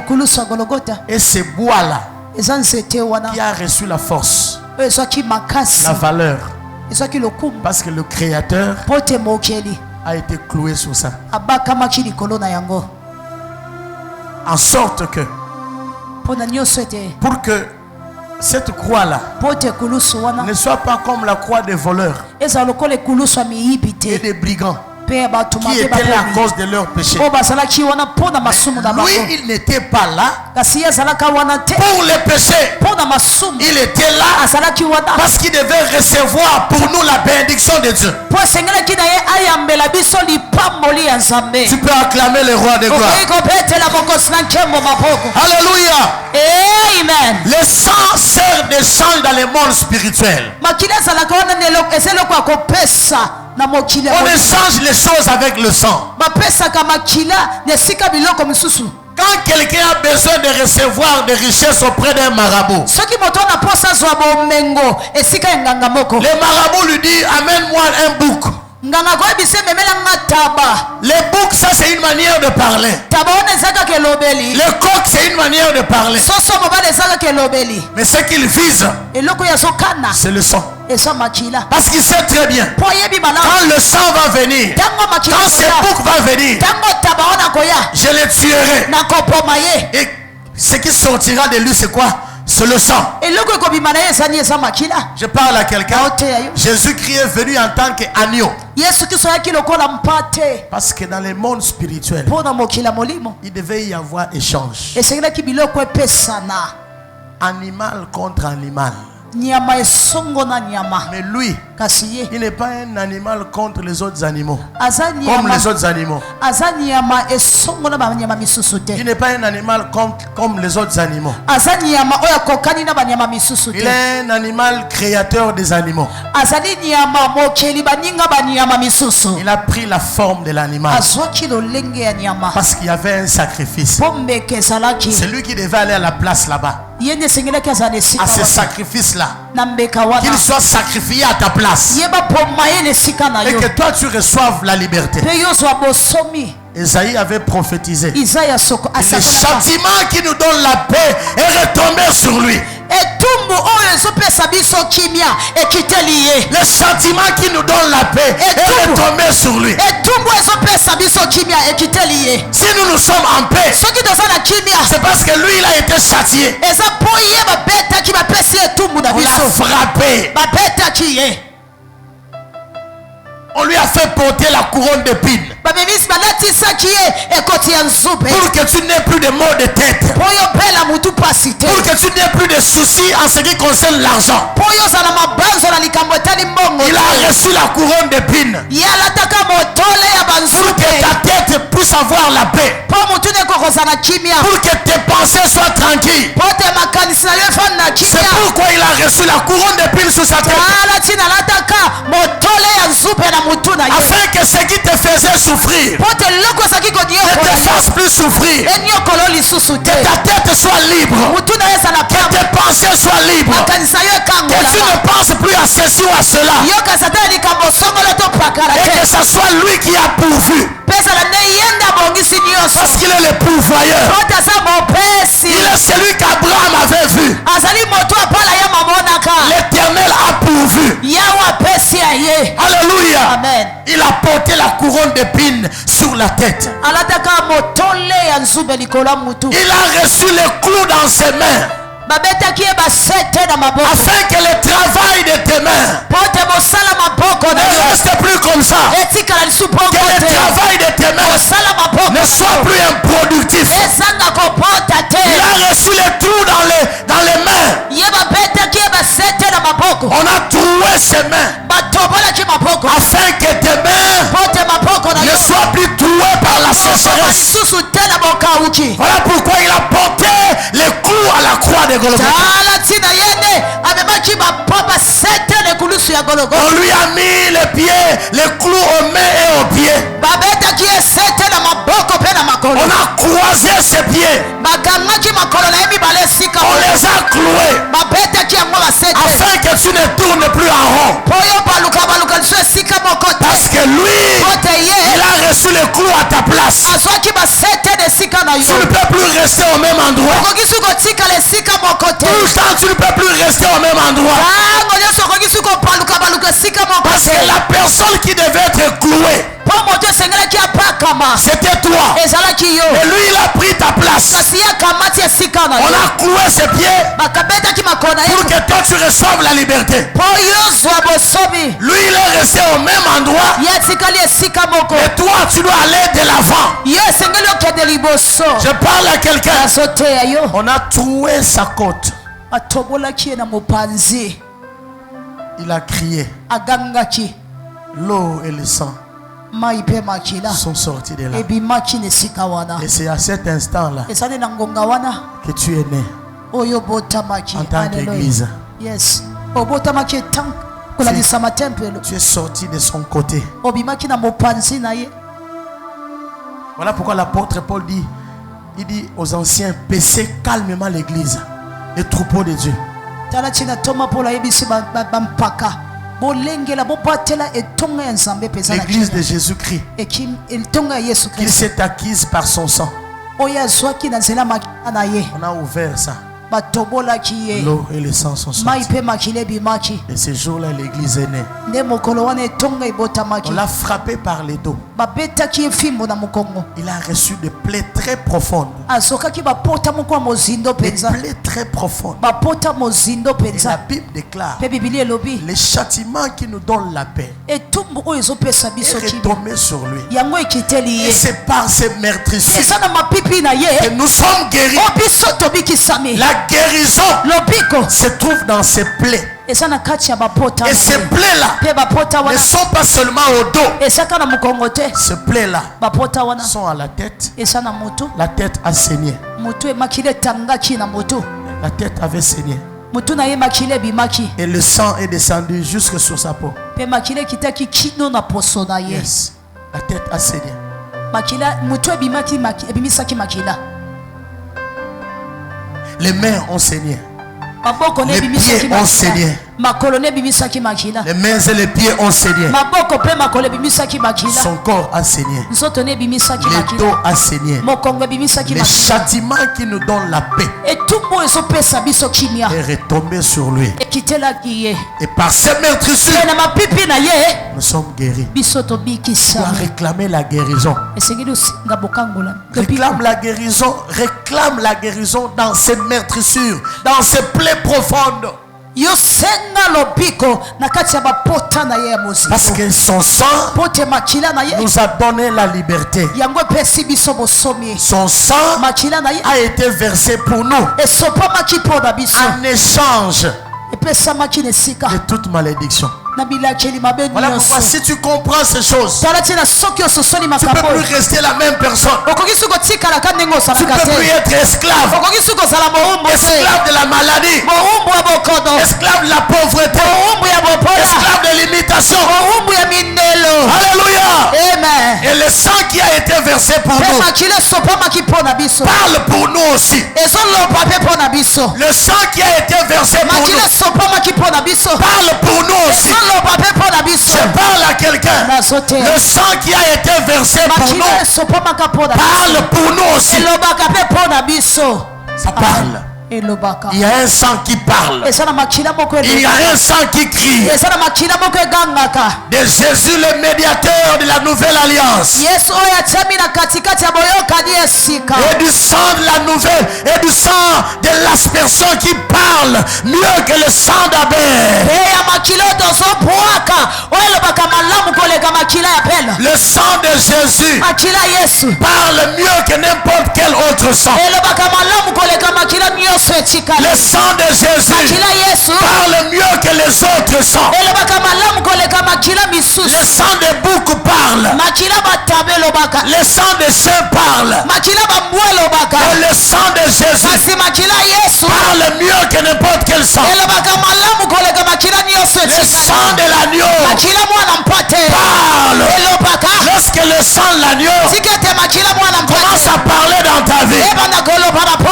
et ce bois-là qui a reçu la force, la valeur Parce que le Créateur a été cloué sur ça. En sorte que, pour que cette croix-là ne soit pas comme la croix des voleurs et des brigands qui étaient là à cause de leurs péchés. Lui, il n'était pas là pour les péchés. Il était là parce qu'il devait recevoir pour nous la bénédiction de Dieu. Tu peux acclamer le roi de gloire. Alléluia. Amen. Le sang sert d'échange dans le monde spirituel. On échange les choses avec le sang. Quand quelqu'un a besoin de recevoir des richesses auprès d'un marabout, le marabout lui dit, amène-moi un bouc. Le bouc, ça c'est une manière de parler. Le coq, c'est une manière de parler. Mais ce qu'il vise, c'est le sang. Parce qu'il sait très bien, quand le sang va venir, quand ce bouc va venir, je le tuerai. Et ce qui sortira de lui, c'est quoi? C'est le sang. Je parle à quelqu'un. Jésus-Christ est venu en tant qu'agneau. Parce que dans le monde spirituel, il devait y avoir échange. Animal contre animal. Mais lui, il n'est pas un animal contre les autres animaux. Comme les autres animaux. Il n'est pas un animal comme les autres animaux. Il est un animal créateur des animaux. Il a pris la forme de l'animal parce qu'il y avait un sacrifice. C'est lui qui devait aller à la place là-bas, à ce sacrifice-là, qu'il soit sacrifié à ta place et que toi tu reçoives la liberté. Esaïe avait prophétisé. Le châtiment qui nous donne la paix est retombé sur lui. Le châtiment qui nous donne la paix est retombé sur lui. Si nous sommes en paix, c'est parce que lui il a été châtié. On l'a frappé. On lui a fait porter la couronne d'épines pour que tu n'aies plus de maux de tête, pour que tu n'aies plus de soucis en ce qui concerne l'argent. Il a reçu la couronne d'épines pour que ta tête puisse avoir la paix, pour que tes pensées soient tranquilles. C'est pourquoi il a reçu la couronne d'épines sur sa tête, afin que ce qui te faisait souffrir ne te fasse plus souffrir, que ta tête soit libre, que tes pensées soient libres, que tu ne penses plus à ceci ou à cela, et que ce soit lui qui a pourvu, parce qu'il est le pourvoyeur. Il est celui qu'Abraham avait vu. L'Éternel a pourvu. Alléluia. Amen. Il a porté la couronne d'épines sur la tête. Il a reçu les clous dans ses mains, afin que le travail de tes mains ne reste plus comme ça, que le travail de tes mains ne soit plus improductif. Il a reçu les trous dans les mains. On a troué ses mains, afin que tes mains ne soient plus trouées par la sécheresse. Voilà pourquoi il a porté les clous à la croix de Golgotha. On lui a mis les pieds, les clous aux mains et aux pieds. On a croisé ses pieds. On les a cloués, afin que tu ne tournes plus en rond. Parce que lui, il a reçu les clous à ta place. Tu ne peux plus rester au même endroit. Tout le temps tu ne peux plus rester au même endroit. Parce que la personne qui devait être clouée, c'était toi. Et lui, il a pris ta place. On a cloué ses pieds pour que toi tu reçoives la liberté. Lui, il est resté au même endroit. Et toi, tu dois aller de l'avant. Je parle à quelqu'un. On a troué sa côte. Il a crié. L'eau et le sang sont sortis de là. Et c'est à cet instant-là que tu es né en tant qu'église. Yes. Tu es sorti de son côté. Voilà pourquoi l'apôtre Paul dit, il dit aux anciens, paissez calmement l'église, les troupeaux de Dieu. L'église de Jésus-Christ, qu'il s'est acquise par son sang. On a ouvert ça. L'eau et le sang sont sortis. Et ce jour-là, l'église est née. On l'a frappé par les dos. Il a reçu des plaies très profondes. Des plaies très profondes. Et la Bible déclare, les châtiments qui nous donnent la paix est retombé sur lui. Et c'est par ces meurtrissures que nous sommes guéris. La guérison se trouve dans ces plaies. Et ces plaies-là ne sont pas seulement au dos. Ces plaies-là sont à la tête. La tête a saigné. La tête avait saigné. Et le sang est descendu jusque sur sa peau. Yes. La tête a saigné. Les mains ont saigné. Les pieds ont saigné. Les mains et les pieds ont saigné. Son corps a saigné. Le dos a saigné. Les châtiments qui nous donnent la paix est retombé sur lui. Et par ces meurtrissures, nous sommes guéris. Tu as réclamé la guérison. Réclame la guérison dans ces meurtrissures, dans ces plaies profondes. Parce que son sang nous a donné la liberté. Son sang a été versé pour nous en échange de toute malédiction. Voilà pourquoi si tu comprends ces choses, tu ne peux plus rester la même personne. Tu ne peux plus être esclave. Esclave de la maladie. Esclave de la pauvreté. Esclave de l'imitation. Alléluia. Amen. Et le sang qui a été versé pour nous parle pour nous aussi. Le sang qui a été versé pour nous parle pour nous aussi. Je parle à quelqu'un. Le sang qui a été versé pour nous parle pour nous aussi. Ça parle. Il y a un sang qui parle. Il y a un sang qui crie. De Jésus le médiateur de la nouvelle alliance. Et du sang de la nouvelle. Et du sang de l'aspersion qui parle mieux que le sang d'Abel. Le sang de Jésus parle mieux que n'importe quel autre sang. Le sang de Jésus parle mieux que les autres sangs. Le sang de bouc parle. Le sang de chien parle. Et le sang de Jésus parle mieux que n'importe quel sang. Le sang de l'agneau parle. Lorsque le sang de l'agneau commence à parler dans ta vie,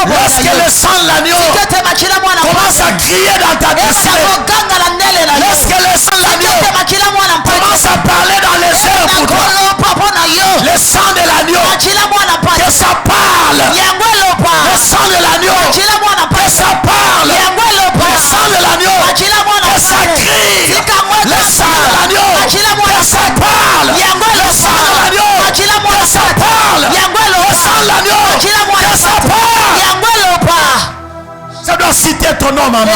lorsque le sang de l'agneau commence à crier dans ta destinée, lorsque le sang de l'agneau commence à parler dans les airs pour toi, le sang de l'agneau, que ça parle. Le sang de l'agneau, que ça parle. Le sang de l'agneau, que ça crie. Le sang nom, maman.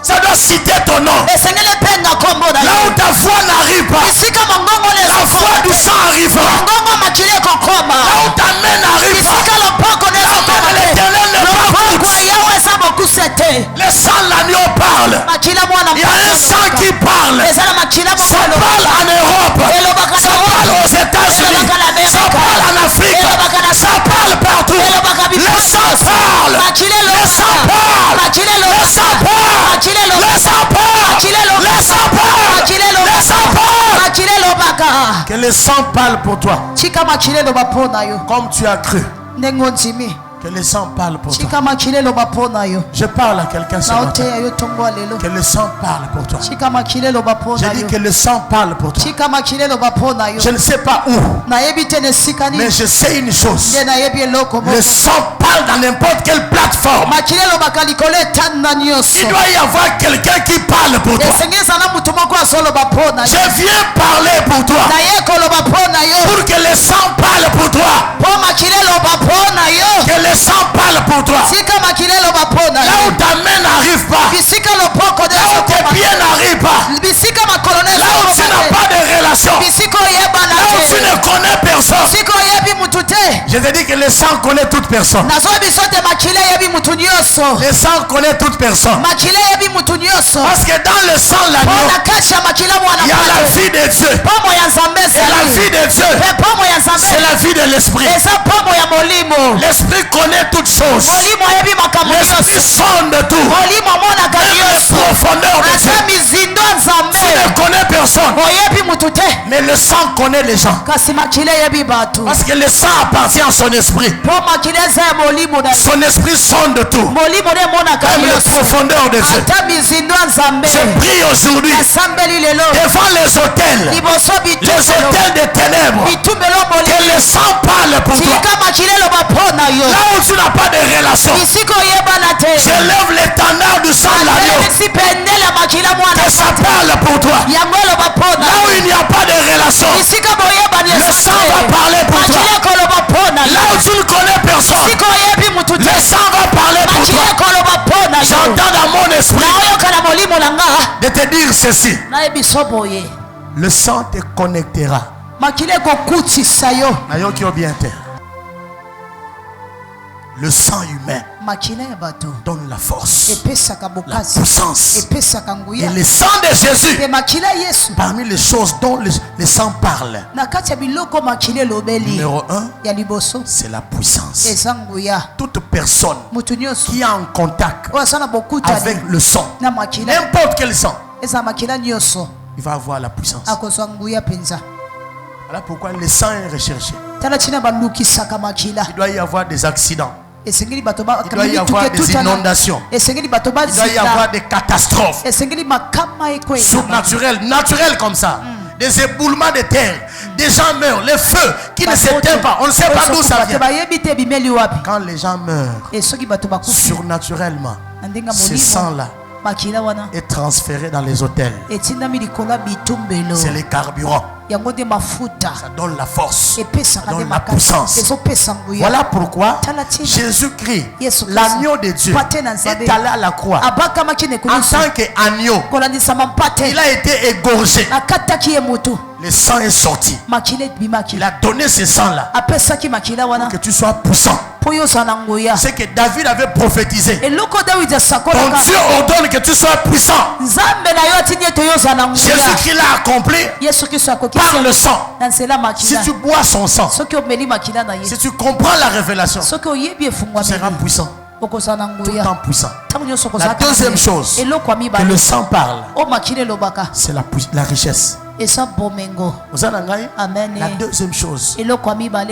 Ça doit citer ton nom. Là où ta foi n'arrive pas, la foi du sang arrivera. Là où ta main n'arrive pas, la main de l'Éternel ne parle pas. Le sang de l'agneau parle. Il y a un sang qui parle. Ça parle en Europe. Ça parle aux États-Unis. Ça parle en Afrique. Ça parle partout. Le sang parle. Le sang parle. Le sang parle. Le sang parle. Le sang parle. Le sang parle. Que le sang parle pour toi. Comme tu as cru. Que le sang parle pour toi. Je parle à quelqu'un ce matin. Que le sang parle pour toi. J'ai dit que le sang parle pour toi. Je ne sais pas où, mais je sais une chose. Le sang parle dans n'importe quelle plateforme. Il doit y avoir quelqu'un qui parle pour toi. Je viens parler pour toi. Pour que le sang parle pour toi. Que le sang parle pour toi. Là où ta main n'arrive pas, là où tes pieds n'arrivent pas, là où tu n'as pas de relation, là où tu ne connais personne. Je te dis que le sang connaît toute personne. Le sang connaît toute personne. Parce que dans le sang de l'agneau, il y a la vie de Dieu. Et la vie de Dieu, c'est la vie de l'esprit. L'esprit connaît toutes choses. L'esprit sonde tout. Même les profondeurs de Dieu. Tu ne connais personne. Mais le sang connaît les gens. Parce que le sang appartient à son esprit. Son esprit sonde tout. Même les profondeurs de Dieu. Je prie aujourd'hui devant les autels. Les autels des ténèbres. Que le sang parle pour toi. Là où tu n'as pas de relation, j'élève l'étendard du sang de l'agneau. Que ça parle pour toi. Là où il n'y a pas de relation, le sang va parler pour toi. Là où tu ne connais personne, le sang va parler pour toi. J'entends dans mon esprit de te dire ceci. Le sang te connectera. Le sang humain donne la force, la puissance. Et le sang de Jésus, parmi les choses dont le sang parle, numéro 1, c'est la puissance. Toute personne qui est en contact avec le sang, n'importe quel sang, il va avoir la puissance. Voilà pourquoi le sang est recherché. Il doit y avoir des accidents. Il doit y avoir des inondations. Il doit y avoir des catastrophes surnaturelles, naturelles comme ça. Des éboulements de terre. Des gens meurent. Les feux qui ne s'éteignent pas. On ne sait pas d'où ça vient. Quand les gens meurent surnaturellement, ce sang-là est transféré dans les hôtels. C'est les carburants. Ça donne la force. Ça donne la puissance. Voilà pourquoi Jésus-Christ, l'agneau de Dieu, est allé à la croix. En tant qu'agneau, il a été égorgé. Le sang est sorti. Il a donné ce sang-là pour que tu sois puissant. C'est que David avait prophétisé. Ton Dieu ordonne que tu sois puissant. Jésus-Christ l'a accompli par le sang. Si tu bois son sang, si tu comprends la révélation, tu seras puissant. Tout le temps puissant. La deuxième chose que le sang parle, c'est la richesse. Amen. La deuxième chose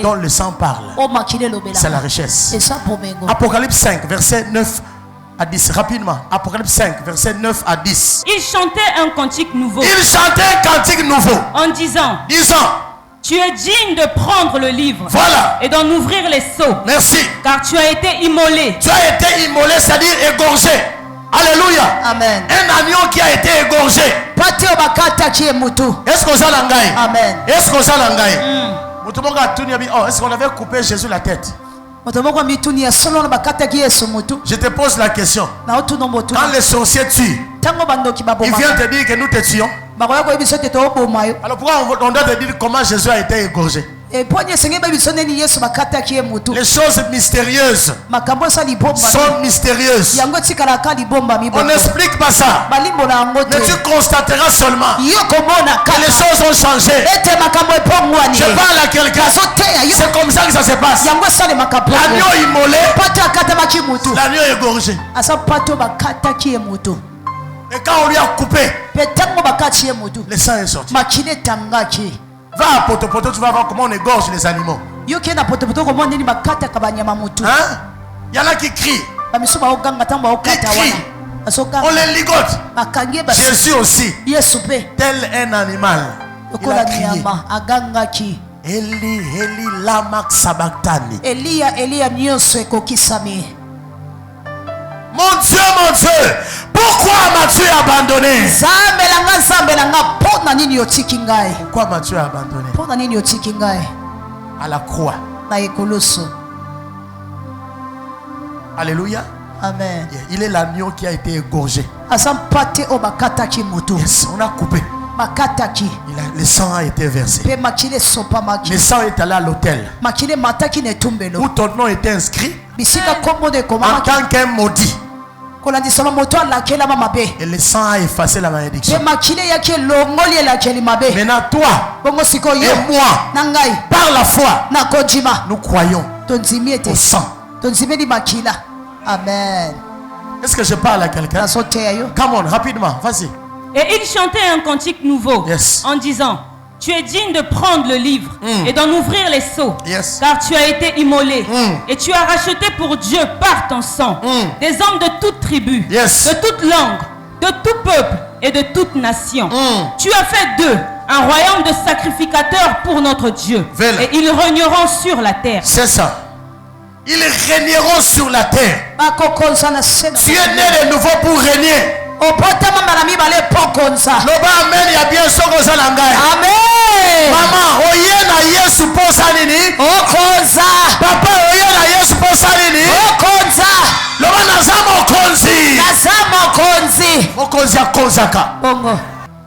dont le sang parle, c'est la richesse. Apocalypse 5, verset 9 à 10. Rapidement. Apocalypse 5, verset 9 à 10. Il chantait un cantique nouveau. Il chantait un cantique nouveau. En disant, tu es digne de prendre le livre. Voilà. Et d'en ouvrir les sceaux. Merci. Car tu as été immolé. Tu as été immolé, c'est-à-dire égorgé. Alléluia. Amen. Un agneau qui a été égorgé. Est-ce qu'on s'en Amen. Est-ce qu'on s'en est-ce qu'on avait coupé Jésus la tête? Je te pose la question. Quand les sorciers tuent, ils viennent te dire que nous te tuons. Alors pourquoi on doit te dire comment Jésus a été égorgé? Les choses mystérieuses sont mystérieuses. On n'explique pas ça. Mais tu constateras seulement que les choses ont changé. Je parle à quelqu'un. C'est comme ça que ça se passe. L'agneau immolé, l'agneau égorgé. Et quand on lui a coupé, le sang est sorti. Va à Potopoto, tu vas voir comment on égorge les animaux. Hein? Il y en a qui crient. Ils crient. On les ligote. Jésus aussi, tel un animal, il a crié. Eli, Eli, lama sabachthani. Mon Dieu, pourquoi m'as-tu abandonné? Pourquoi m'as-tu abandonné? À la croix. Alléluia. Amen. Il est l'agneau qui a été égorgé. Yes, on a coupé. Le sang a été versé. Le sang est allé à l'autel où ton nom était inscrit en tant qu'un maudit. Et le sang a effacé la malédiction. Maintenant toi et moi, par la foi, nous croyons au sang. Amen. Est-ce que je parle à quelqu'un? Come on, rapidement, vas-y. Et il chantait un cantique nouveau, yes, en disant: tu es digne de prendre le livre et d'en ouvrir les sceaux, yes, car tu as été immolé et tu as racheté pour Dieu par ton sang des hommes de toute tribu, yes, de toute langue, de tout peuple et de toute nation. Tu as fait d'eux un royaume de sacrificateurs pour notre Dieu. Et ils régneront sur la terre. C'est ça. Ils régneront sur la terre. Tu es né de nouveau pour régner. Loba amen ya bien soko zalangai. Amen. Maman, oye na Yesu posa nini? Okonza. Papa, oye na Yesu posa nini? Okonza. Loba nazama okonzi. Nazama okonzi. Okonzi akonzaka. Bongo.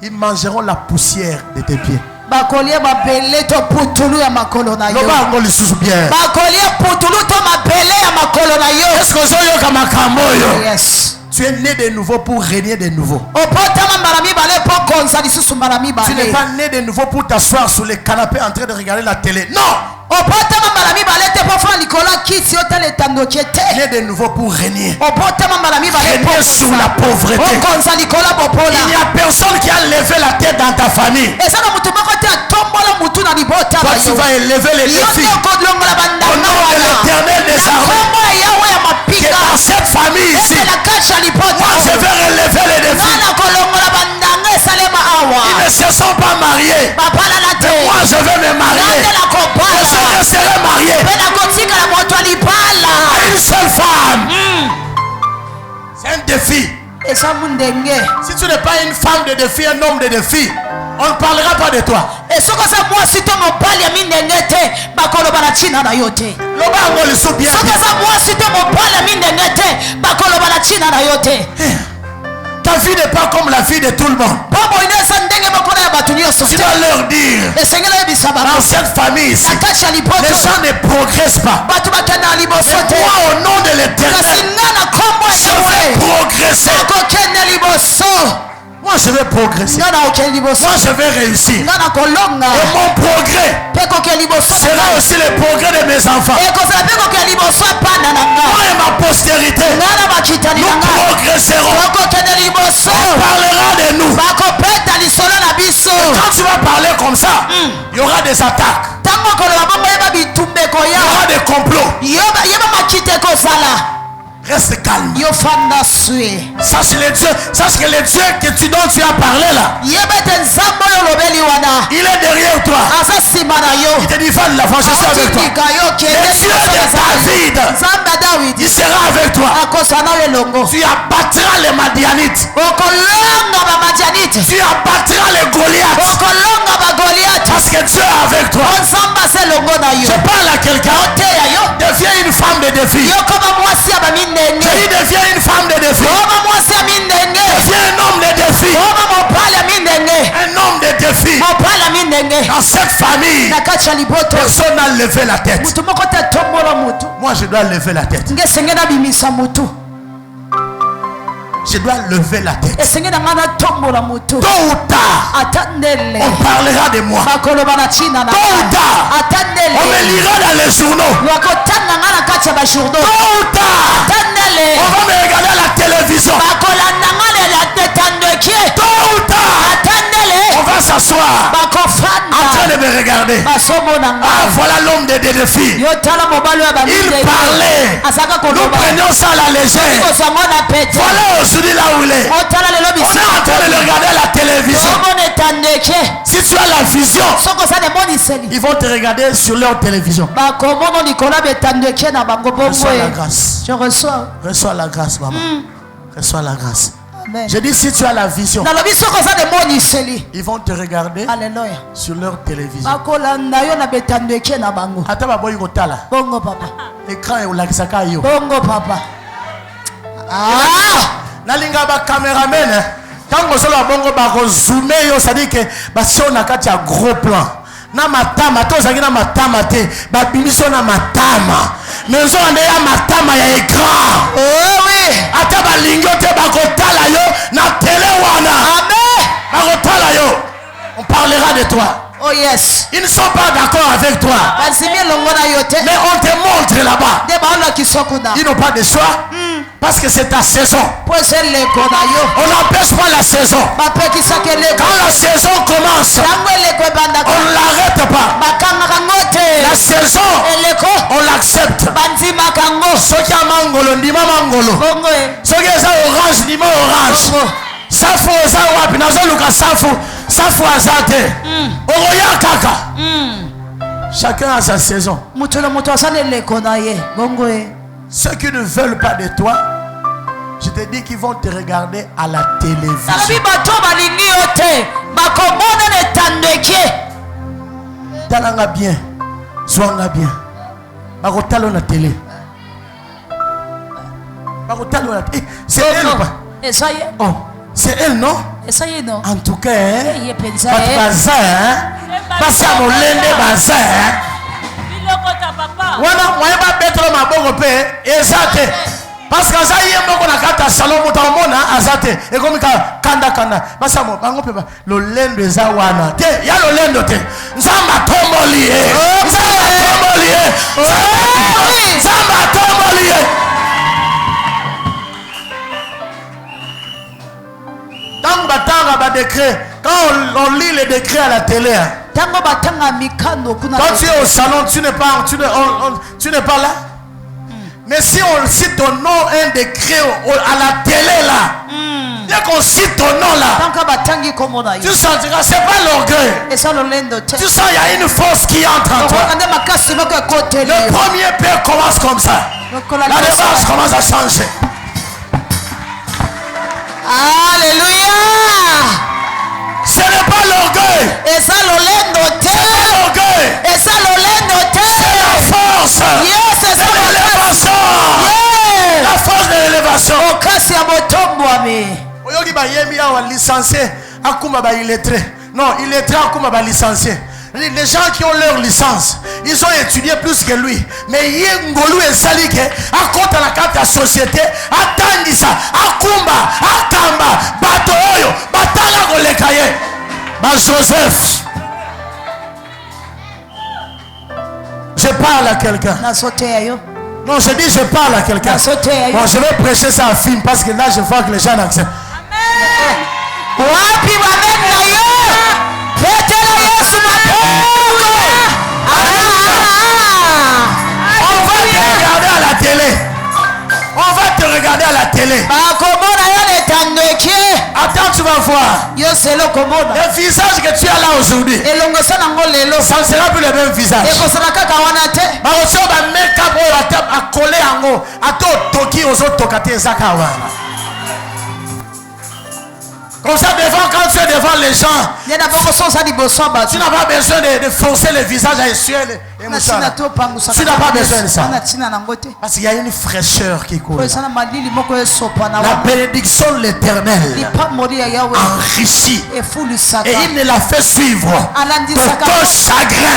Ils mangeront la poussière de tes pieds. Bakolia mabele to putulu ya makolo na yo. Loba ngo lisusu bien. Bakolia putulu to mabele ya makolo na yo. Est-ce que zo yo kama kamboyo? Yes. Tu es né de nouveau pour régner de nouveau. Tu n'es pas né de nouveau pour t'asseoir sur le canapé en train de regarder la télé. Non! Né de nouveau pour régner. Régner sur la pauvreté. Il n'y a personne qui a levé la tête dans ta famille. Toi, tu vas élever les défis. Au nom de l'Éternel des armées, qui est dans cette famille ici, moi je vais relever les défis. Ils ne se sont pas mariés, mais moi je vais me marier. Je resterai marié à une seule femme. C'est un défi. Si tu n'es pas une femme de défi, un homme de défi, on ne parlera pas de toi. Ta vie n'est pas comme la vie de tout le monde. Tu vas leur dire, dans cette famille ici, les gens ne progressent pas. Mais moi, au nom de l'Éternel, je vais progresser. Moi je vais progresser. Moi je vais réussir. Et mon progrès sera aussi le progrès de mes enfants. Moi et ma postérité, nous progresserons. On parlera de nous. Et quand tu vas parler comme ça, il y aura des attaques. Il y aura des complots. Reste calme. Sache que le Dieu dont tu as parlé là, il est derrière toi. Il te dit, va de l'avant, je suis avec toi. Le Dieu de David, il sera avec toi. Tu abattras les Madianites. Tu abattras les Goliaths. Parce que Dieu est avec toi. Je parle à quelqu'un. Deviens une femme de défi. Je dis, deviens une femme de défi. Deviens un homme de défi. Un homme de défi. Dans cette famille, personne n'a levé la tête. Moi, je dois lever la tête. Je dois lever la tête. Tôt ou tard, on parlera de moi. Tôt ou tard, on me lira dans les journaux. Tôt ou tard, on va me regarder à la télévision. Tôt ou tard, on va s'asseoir en train de me regarder. Ah, voilà l'homme des défis. Il parlait. Nous prenions ça à la légère. Voilà aujourd'hui là où il est. On est en train de le regarder à la télévision. Si tu as la vision, ils vont te regarder sur leur télévision. Reçois la grâce. Je reçois. Reçois la grâce, maman. Reçois la grâce. Amen. Je dis, si tu as la vision, ils vont te regarder. Alléluia. Sur leur télévision. Bongo papa. L'écran est au lac yo. Bongo papa. Nalinga ba caméraman. Quand on solo bongo ba ko zoomer yo, ça dit que ba si on a kati a gros plan. Na matama to zaki na matama te ba bimiso na matama. Mais on a ya matama ya écran. Oh oui. Ata ba lingo te ba ko tala yo na télé wana. Amen. Ba ko tala yo. On parlera de toi. Oh yes. Ils ne sont pas d'accord avec toi. Mais on te montre là-bas. Ils n'ont pas de choix. Parce que c'est ta saison. On n'empêche pas la saison. Quand la saison commence, on ne l'arrête pas. La saison, on l'accepte. Soki a mangolo, ndima mangolo. Soki eza orange, ndima orange. Safu oza wapi, nazo luka safu. Safu azate. Oroya kaka. Chacun a sa saison. Ceux qui ne veulent pas de toi, je te dis qu'ils vont te regarder à la télévision. Talanga bien. Soanga bien. Bakotalo na télé. Bakotalo na télé. C'est elle ou pas? Oh, c'est elle, non? En tout cas, bazar, parce à mon lende bazar. Wana moyen ba bettre ma bongo pe ezate. Parce que ça y est moko na kata salon mutamona azate et comme kanda basa mo bango pe ba lo lendo eza wana. Te ya lo lendo te. Nzamba tomboli e. Nzamba tomboli e. Nzamba tomboli e. Quand on lit les décrets à la télé, quand tu es au salon, tu n'es pas là. Mais si on cite ton nom, un décret à la télé là, dès qu'on cite ton nom là, tu sentiras, c'est pas l'orgueil. Tu sens il y a une force qui entre en toi. Le premier père commence comme ça. La démarche commence à changer. Alléluia. Ce n'est pas l'orgueil. C'est pas l'orgueil. C'est la force. C'est l'élévation. La force de l'élévation. Oyogi ba yemi awa licencié akuma ba illettré. Non, illettré akuma ba licencié. Les gens qui ont leur licence, ils ont étudié plus que lui. Mais il y a ngolu et salike à compte à la carte de la société, attendisa, akumba, atamba, batoyo, batala golekaye. Ba Joseph. Je parle à quelqu'un. Non, je dis je parle à quelqu'un. Bon, je vais prêcher ça à film parce que là je vois que les gens acceptent. Amen. On va te regarder à la télé. On va te regarder à la télé. Attends, tu vas voir le visage que tu as là aujourd'hui, ça ne sera plus le même visage. Comme ça, quand tu es devant les gens, tu n'as pas besoin de forcer le visage à essuyer les émotions. Tu n'as pas besoin de ça. Parce qu'il y a une fraîcheur qui coule. La bénédiction de l'Éternel enrichit. Et il ne la fait suivre d'aucun chagrin.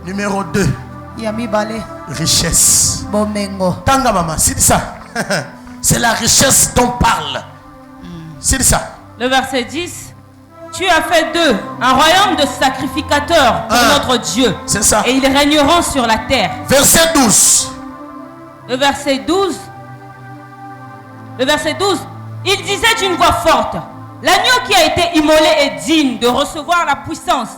Numéro 2. Richesse. Tanga maman, c'est ça. C'est la richesse dont parle. C'est ça. Le verset 10. Tu as fait d'eux un royaume de sacrificateurs pour notre Dieu. C'est ça. Et ils régneront sur la terre. Verset 12. Le verset 12. Le verset 12. Il disait d'une voix forte: l'agneau qui a été immolé est digne de recevoir la puissance,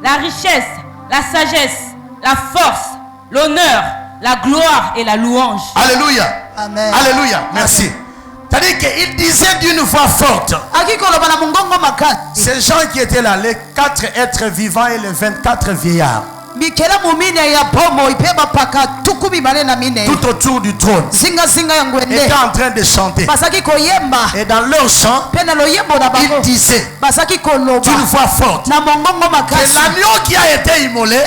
la richesse, la sagesse, la force, l'honneur, la gloire et la louange. Alléluia. Amen. Alléluia. Merci. C'est-à-dire qu'il disait d'une voix forte. Ces gens qui étaient là, les 4 êtres vivants et les 24 vieillards, tout autour du trône, étaient en train de chanter. Et dans leur chant, ils disaient d'une voix forte que l'agneau qui a été immolé,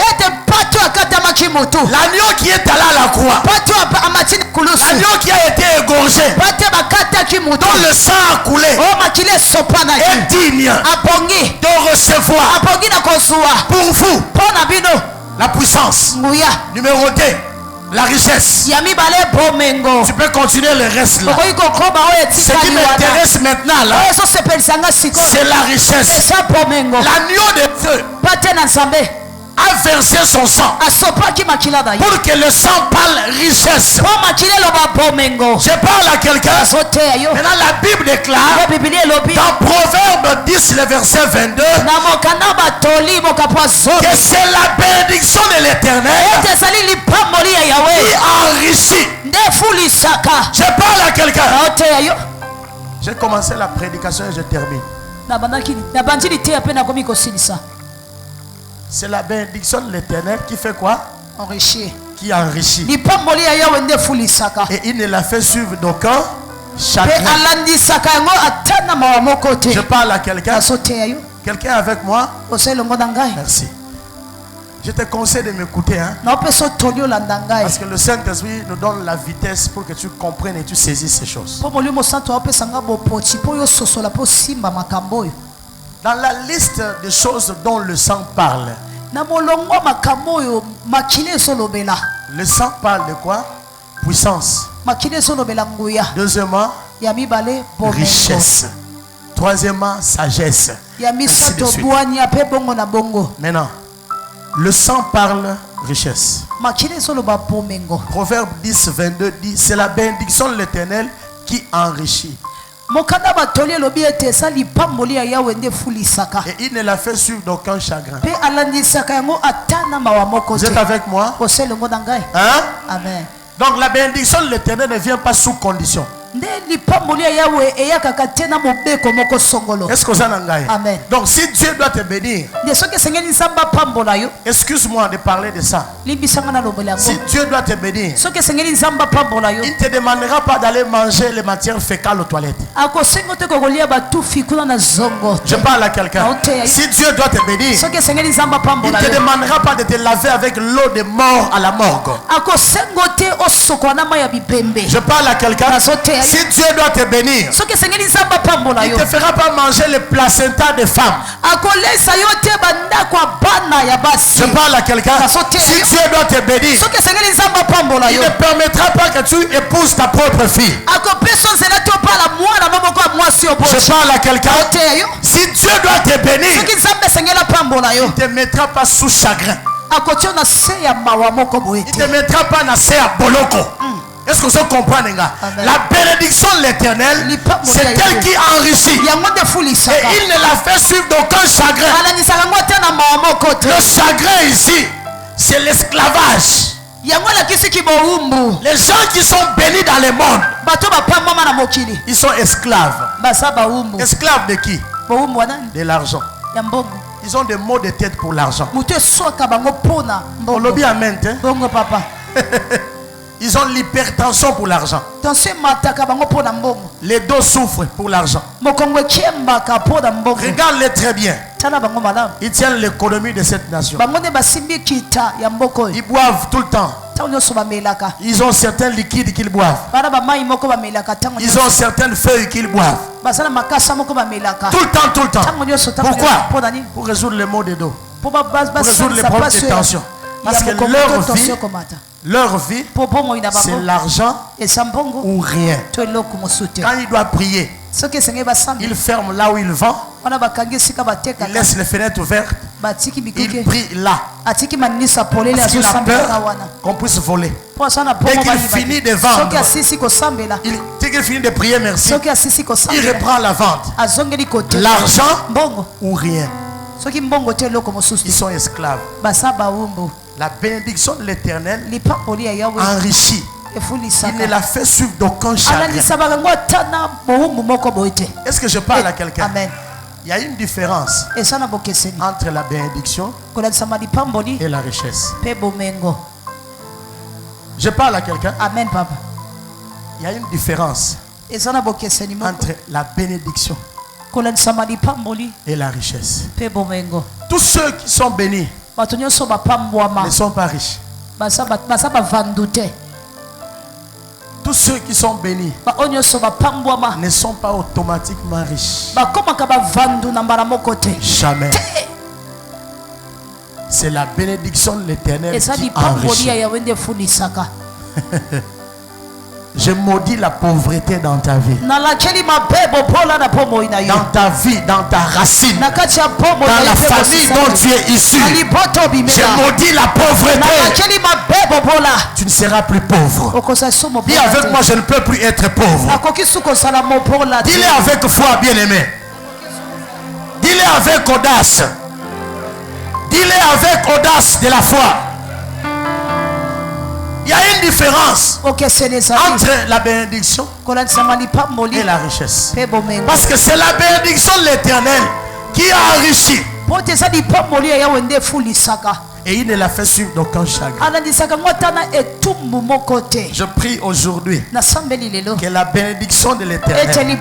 l'agneau qui est allé à la croix, l'agneau qui a été égorgé, dont le sang a coulé, est digne de recevoir pour vous la puissance. Numéro 2, la richesse. Tu peux continuer le reste là. Ce qui m'intéresse maintenant là, c'est la richesse. L'agneau de Dieu a versé son sang pour que le sang parle richesse. Je parle à quelqu'un. Maintenant la Bible déclare dans Proverbe 10 le verset 22 que c'est la bénédiction de l'Éternel qui enrichit. Je parle à quelqu'un. J'ai commencé la prédication et je termine. C'est la bénédiction de l'Éternel qui fait quoi? Enrichir. Qui enrichit. Et il ne la fait suivre d'aucun chagrin. Je parle à quelqu'un. Quelqu'un avec moi? Merci. Je te conseille de m'écouter. Hein? Parce que le Saint-Esprit nous donne la vitesse pour que tu comprennes et tu saisisses ces choses. Dans la liste de choses dont le sang parle, le sang parle de quoi? Puissance. Deuxièmement, richesse. Troisièmement, sagesse. Ainsi de suite. Maintenant, le sang parle richesse. Proverbe 10, 22 dit: c'est la bénédiction de l'Éternel qui enrichit. Et il ne l'a fait suivre d'aucun chagrin. Vous êtes avec moi? Hein? Amen. Donc la bénédiction de l'Éternel ne vient pas sous condition. Est-ce que vous en avez? Amen. Donc si Dieu doit te bénir, excuse-moi de parler de ça. Si Dieu doit te bénir, il ne te demandera pas d'aller manger les matières fécales aux toilettes. Je parle à quelqu'un. Si Dieu doit te bénir, il ne te demandera pas de te laver avec l'eau de mort à la morgue. Je parle à quelqu'un. Si Dieu doit te bénir, il ne te fera pas manger les placentas des femmes. Je parle à quelqu'un. Si Dieu doit te bénir, il ne permettra pas que tu épouses ta propre fille. Je parle à quelqu'un. Si Dieu doit te bénir, il ne te mettra pas sous chagrin. Il ne te mettra pas dans à boloko. Est-ce que vous comprenez? La bénédiction de l'Éternel, c'est elle qui enrichit. Et il ne la fait suivre d'aucun chagrin. Le chagrin ici, c'est l'esclavage. Les gens qui sont bénis dans le monde, ils sont esclaves. Esclaves de qui? De l'argent. Ils ont des maux de tête pour l'argent. On l'a bien amen. Ils ont l'hypertension pour l'argent. Les dos souffrent pour l'argent. Regarde-les très bien. Ils tiennent l'économie de cette nation. Ils boivent tout le temps. Ils ont certains liquides qu'ils boivent. Ils ont certaines feuilles qu'ils boivent. Tout le temps, tout le temps. Pourquoi? Pour résoudre les maux de dos. Pour résoudre les problèmes de tension. Parce que leur vie, c'est l'argent ou rien. Quand il doit prier, il ferme là où il vend. Il laisse les fenêtres ouvertes. Il prie là. Parce qu'il a peur qu'on puisse voler. Dès qu'il finit de vendre, dès qu'il finit de prier merci, il reprend la vente. L'argent ou rien. Ils sont esclaves. La bénédiction de l'Éternel enrichit. Il ne la fait suivre d'aucun chagrin. Est-ce que je parle à quelqu'un? Amen. Il y a une différence entre la bénédiction et la richesse. Je parle à quelqu'un? Amen, papa. Il y a une différence entre la bénédiction et la richesse. Tous ceux qui sont bénis ne sont pas riches. Tous ceux qui sont bénis ne sont pas automatiquement riches. Jamais. C'est la bénédiction de l'Éternel qui enrichit. Je maudis la pauvreté dans ta vie. Dans ta vie, dans ta racine. Dans la famille dont tu es issu. Je maudis la pauvreté. Tu ne seras plus pauvre. Dis avec moi, je ne peux plus être pauvre. Dis-le avec foi, bien-aimé. Dis-le avec audace. Dis-le avec audace de la foi. Il y a une différence entre la bénédiction et la richesse. Parce que c'est la bénédiction de l'Éternel qui a enrichi. Et il ne l'a fait suivre d'aucun chagrin. Je prie aujourd'hui que la bénédiction de l'Éternel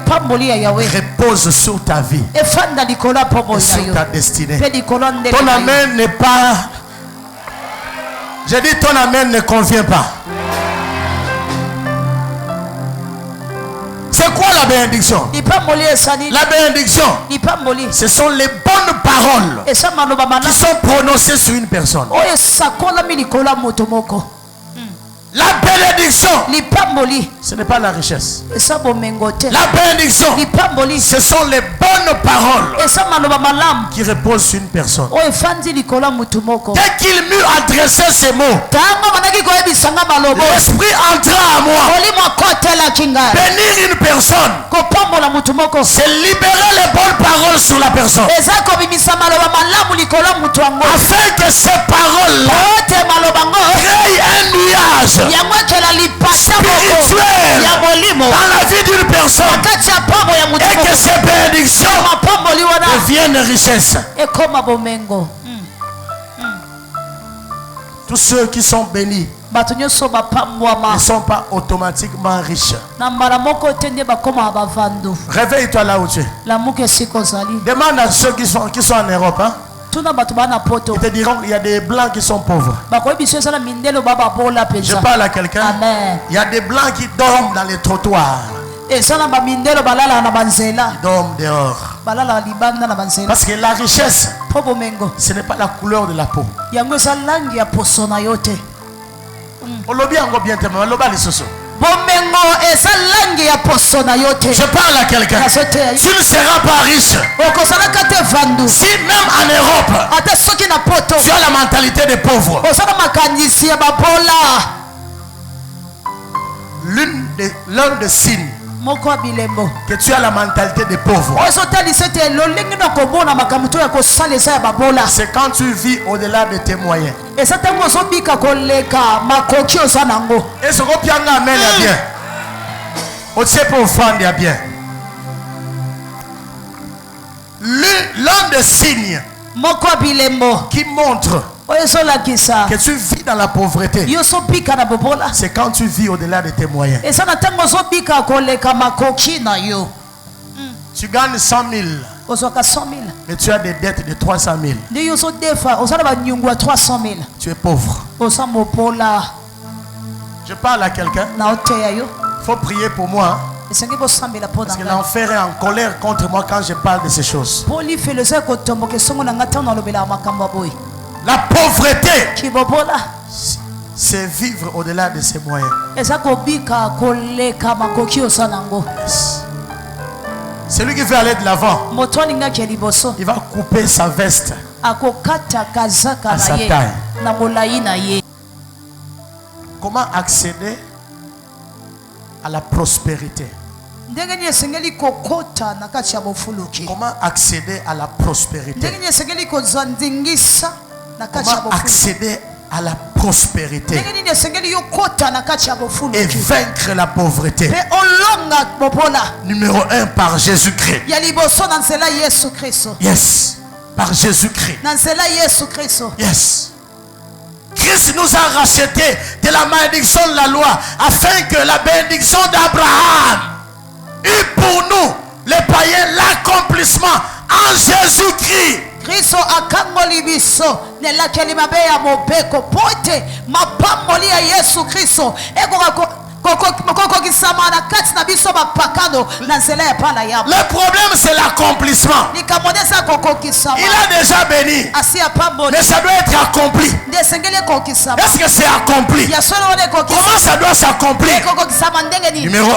repose sur ta vie et sur ta destinée. Ton amen n'est pas... Je dis ton amen ne convient pas. C'est quoi la bénédiction? La bénédiction, ce sont les bonnes paroles qui sont prononcées sur une personne. La bénédiction, ce n'est pas la richesse. La bénédiction, ce sont les bonnes paroles qui reposent sur une personne. Dès qu'il m'eut adressé ces mots, l'esprit entra à moi. Bénir une personne, c'est libérer les bonnes paroles sur la personne. Afin que ces paroles-là créent un nuage spirituel dans la vie d'une personne et que ces bénédictions deviennent richesse. Tous ceux qui sont bénis ne sont pas automatiquement riches. Réveille-toi là où tu es. Demande à ceux qui sont en Europe. Hein? Ils te diront qu'il y a des blancs qui sont pauvres. Je parle à quelqu'un. Il y a des blancs qui dorment dans les trottoirs. Ils dorment dehors. Parce que la richesse, ce n'est pas la couleur de la peau. Je parle à quelqu'un. Tu ne seras pas riche si même en Europe tu as la mentalité des pauvres. L'un des signes que tu as la mentalité des pauvres. C'est quand tu vis au-delà de tes moyens. Et ce que tu as bien. On sait pas offrir bien. L'un des signes qui montre que tu vis dans la pauvreté, c'est quand tu vis au-delà de tes moyens. Tu gagnes 100 000, mais tu as des dettes de 300 000. Tu es pauvre. Je parle à quelqu'un. Il faut prier pour moi. Parce que l'enfer est en colère contre moi quand je parle de ces choses. La pauvreté, c'est vivre au-delà de ses moyens. Celui qui veut aller de l'avant, il va couper sa veste à sa taille. Comment accéder à la prospérité? Comment accéder à la prospérité? Comment accéder à la prospérité et vaincre la pauvreté? Numéro 1, par Jésus-Christ. Yes, par Jésus-Christ. Yes. Christ nous a rachetés de la malédiction de la loi, afin que la bénédiction d'Abraham eût pour nous, les païens, l'accomplissement en Jésus-Christ. Kristo akangoli biso nelakeli mabe ya mobeko pote mapamoli ya Yesu Kristo eko le problème, c'est l'accomplissement. Il a déjà béni, mais ça doit être accompli. Est-ce que c'est accompli? Comment ça doit s'accomplir? Numéro 1,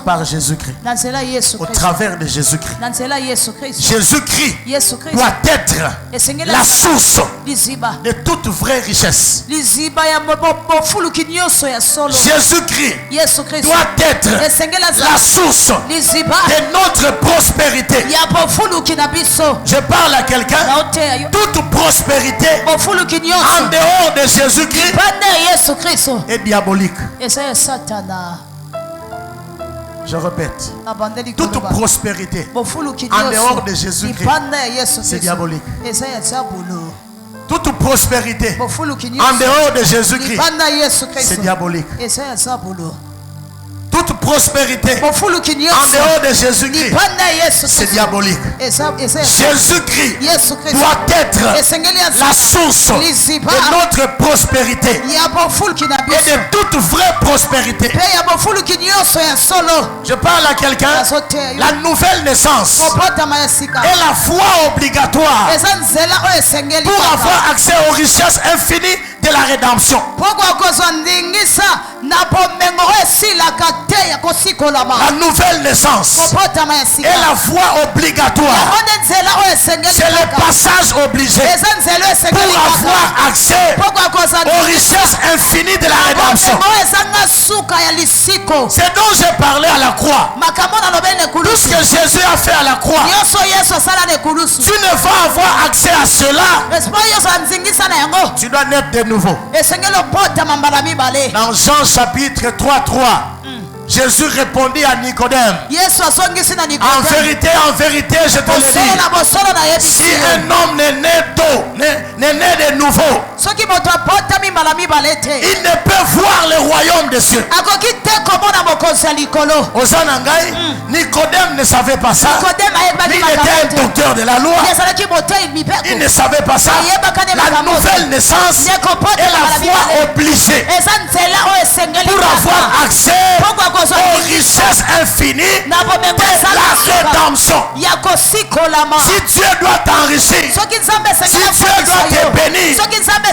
par Jésus-Christ. Au travers de Jésus-Christ. Jésus-Christ doit être la source de toute vraie richesse. Jésus-Christ doit être la source de notre prospérité. Je parle à quelqu'un. Toute prospérité en dehors de Jésus-Christ est diabolique. Je répète. Toute prospérité en dehors de Jésus-Christ, c'est diabolique. Toute prospérité en dehors de Jésus-Christ, c'est diabolique. Toute prospérité en dehors de Jésus-Christ, c'est diabolique. Jésus-Christ doit être la source de notre prospérité et de toute vraie prospérité. Je parle à quelqu'un. La nouvelle naissance est la foi obligatoire pour avoir accès aux richesses infinies de la rédemption. La nouvelle naissance est la foi obligatoire. C'est le passage obligé pour avoir accès aux richesses infinies de la rédemption. C'est dont j'ai parlé à la croix. Tout ce que Jésus a fait à la croix, tu ne vas avoir accès à cela. Tu dois naître de nouveau. Dans Jean chapitre 3:3, Jésus répondit à Nicodème: en vérité, je te le dis, si un homme n'est né de nouveau, il ne peut voir le royaume des cieux. Nicodème ne savait pas ça. Il était un docteur de la loi. Il ne savait pas ça. La nouvelle naissance est la foi obligée pour avoir accès aux richesses infinies de la rédemption. Si Dieu doit t'enrichir, si Dieu doit te bénir,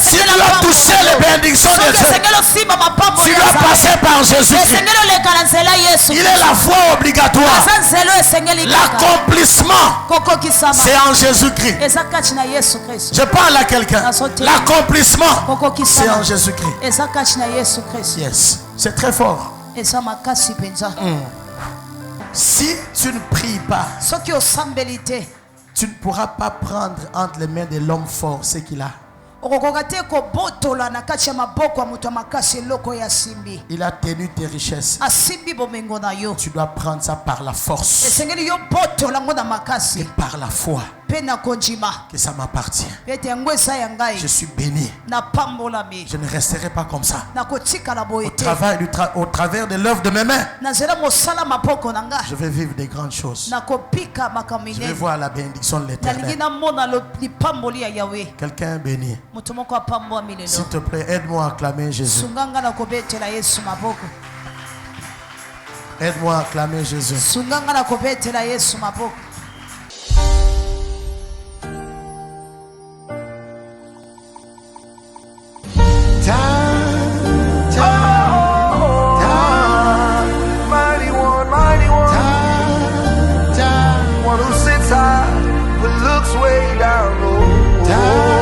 si tu dois toucher les bénédictions de Dieu, tu dois passer par Jésus-Christ. Il est la foi obligatoire. L'accomplissement, c'est en Jésus-Christ. Je parle à quelqu'un. L'accomplissement, c'est en Jésus-Christ. Yes, c'est très fort. Si tu ne pries pas, soki osambeli te tu ne pourras pas prendre entre les mains de l'homme fort ce qu'il a. okokoka te kobotola na kati ya maboko ya moto ya makasi eloko ya simbi. Il a tenu tes richesses. Asimbi bomengo na yo. Tu dois prendre ça par la force esengeli yo botola ngo na et makasi par la foi pe na konjima que ça m'appartient. ete yango esa ya ngai Je suis béni. na pambolami Je ne resterai pas comme ça. na kotikala boye te Au travers de l'œuvre de mes mains, na nzela mosala maboko na nga je vais vivre des grandes choses. na kopika makambo Je vais minene voir la bénédiction de nalingi l'Éternel. namona lipamboli ya yawe. Quelqu'un béni. Moto moko apambwami lelo. S'il te plaît, aide-moi à acclamer Jésus. Sunganga na kobetela Yesu maboko. Aide-moi à acclamer Jésus. Sunganga na kobetela Yesu maboko. One who sits high but looks way down low.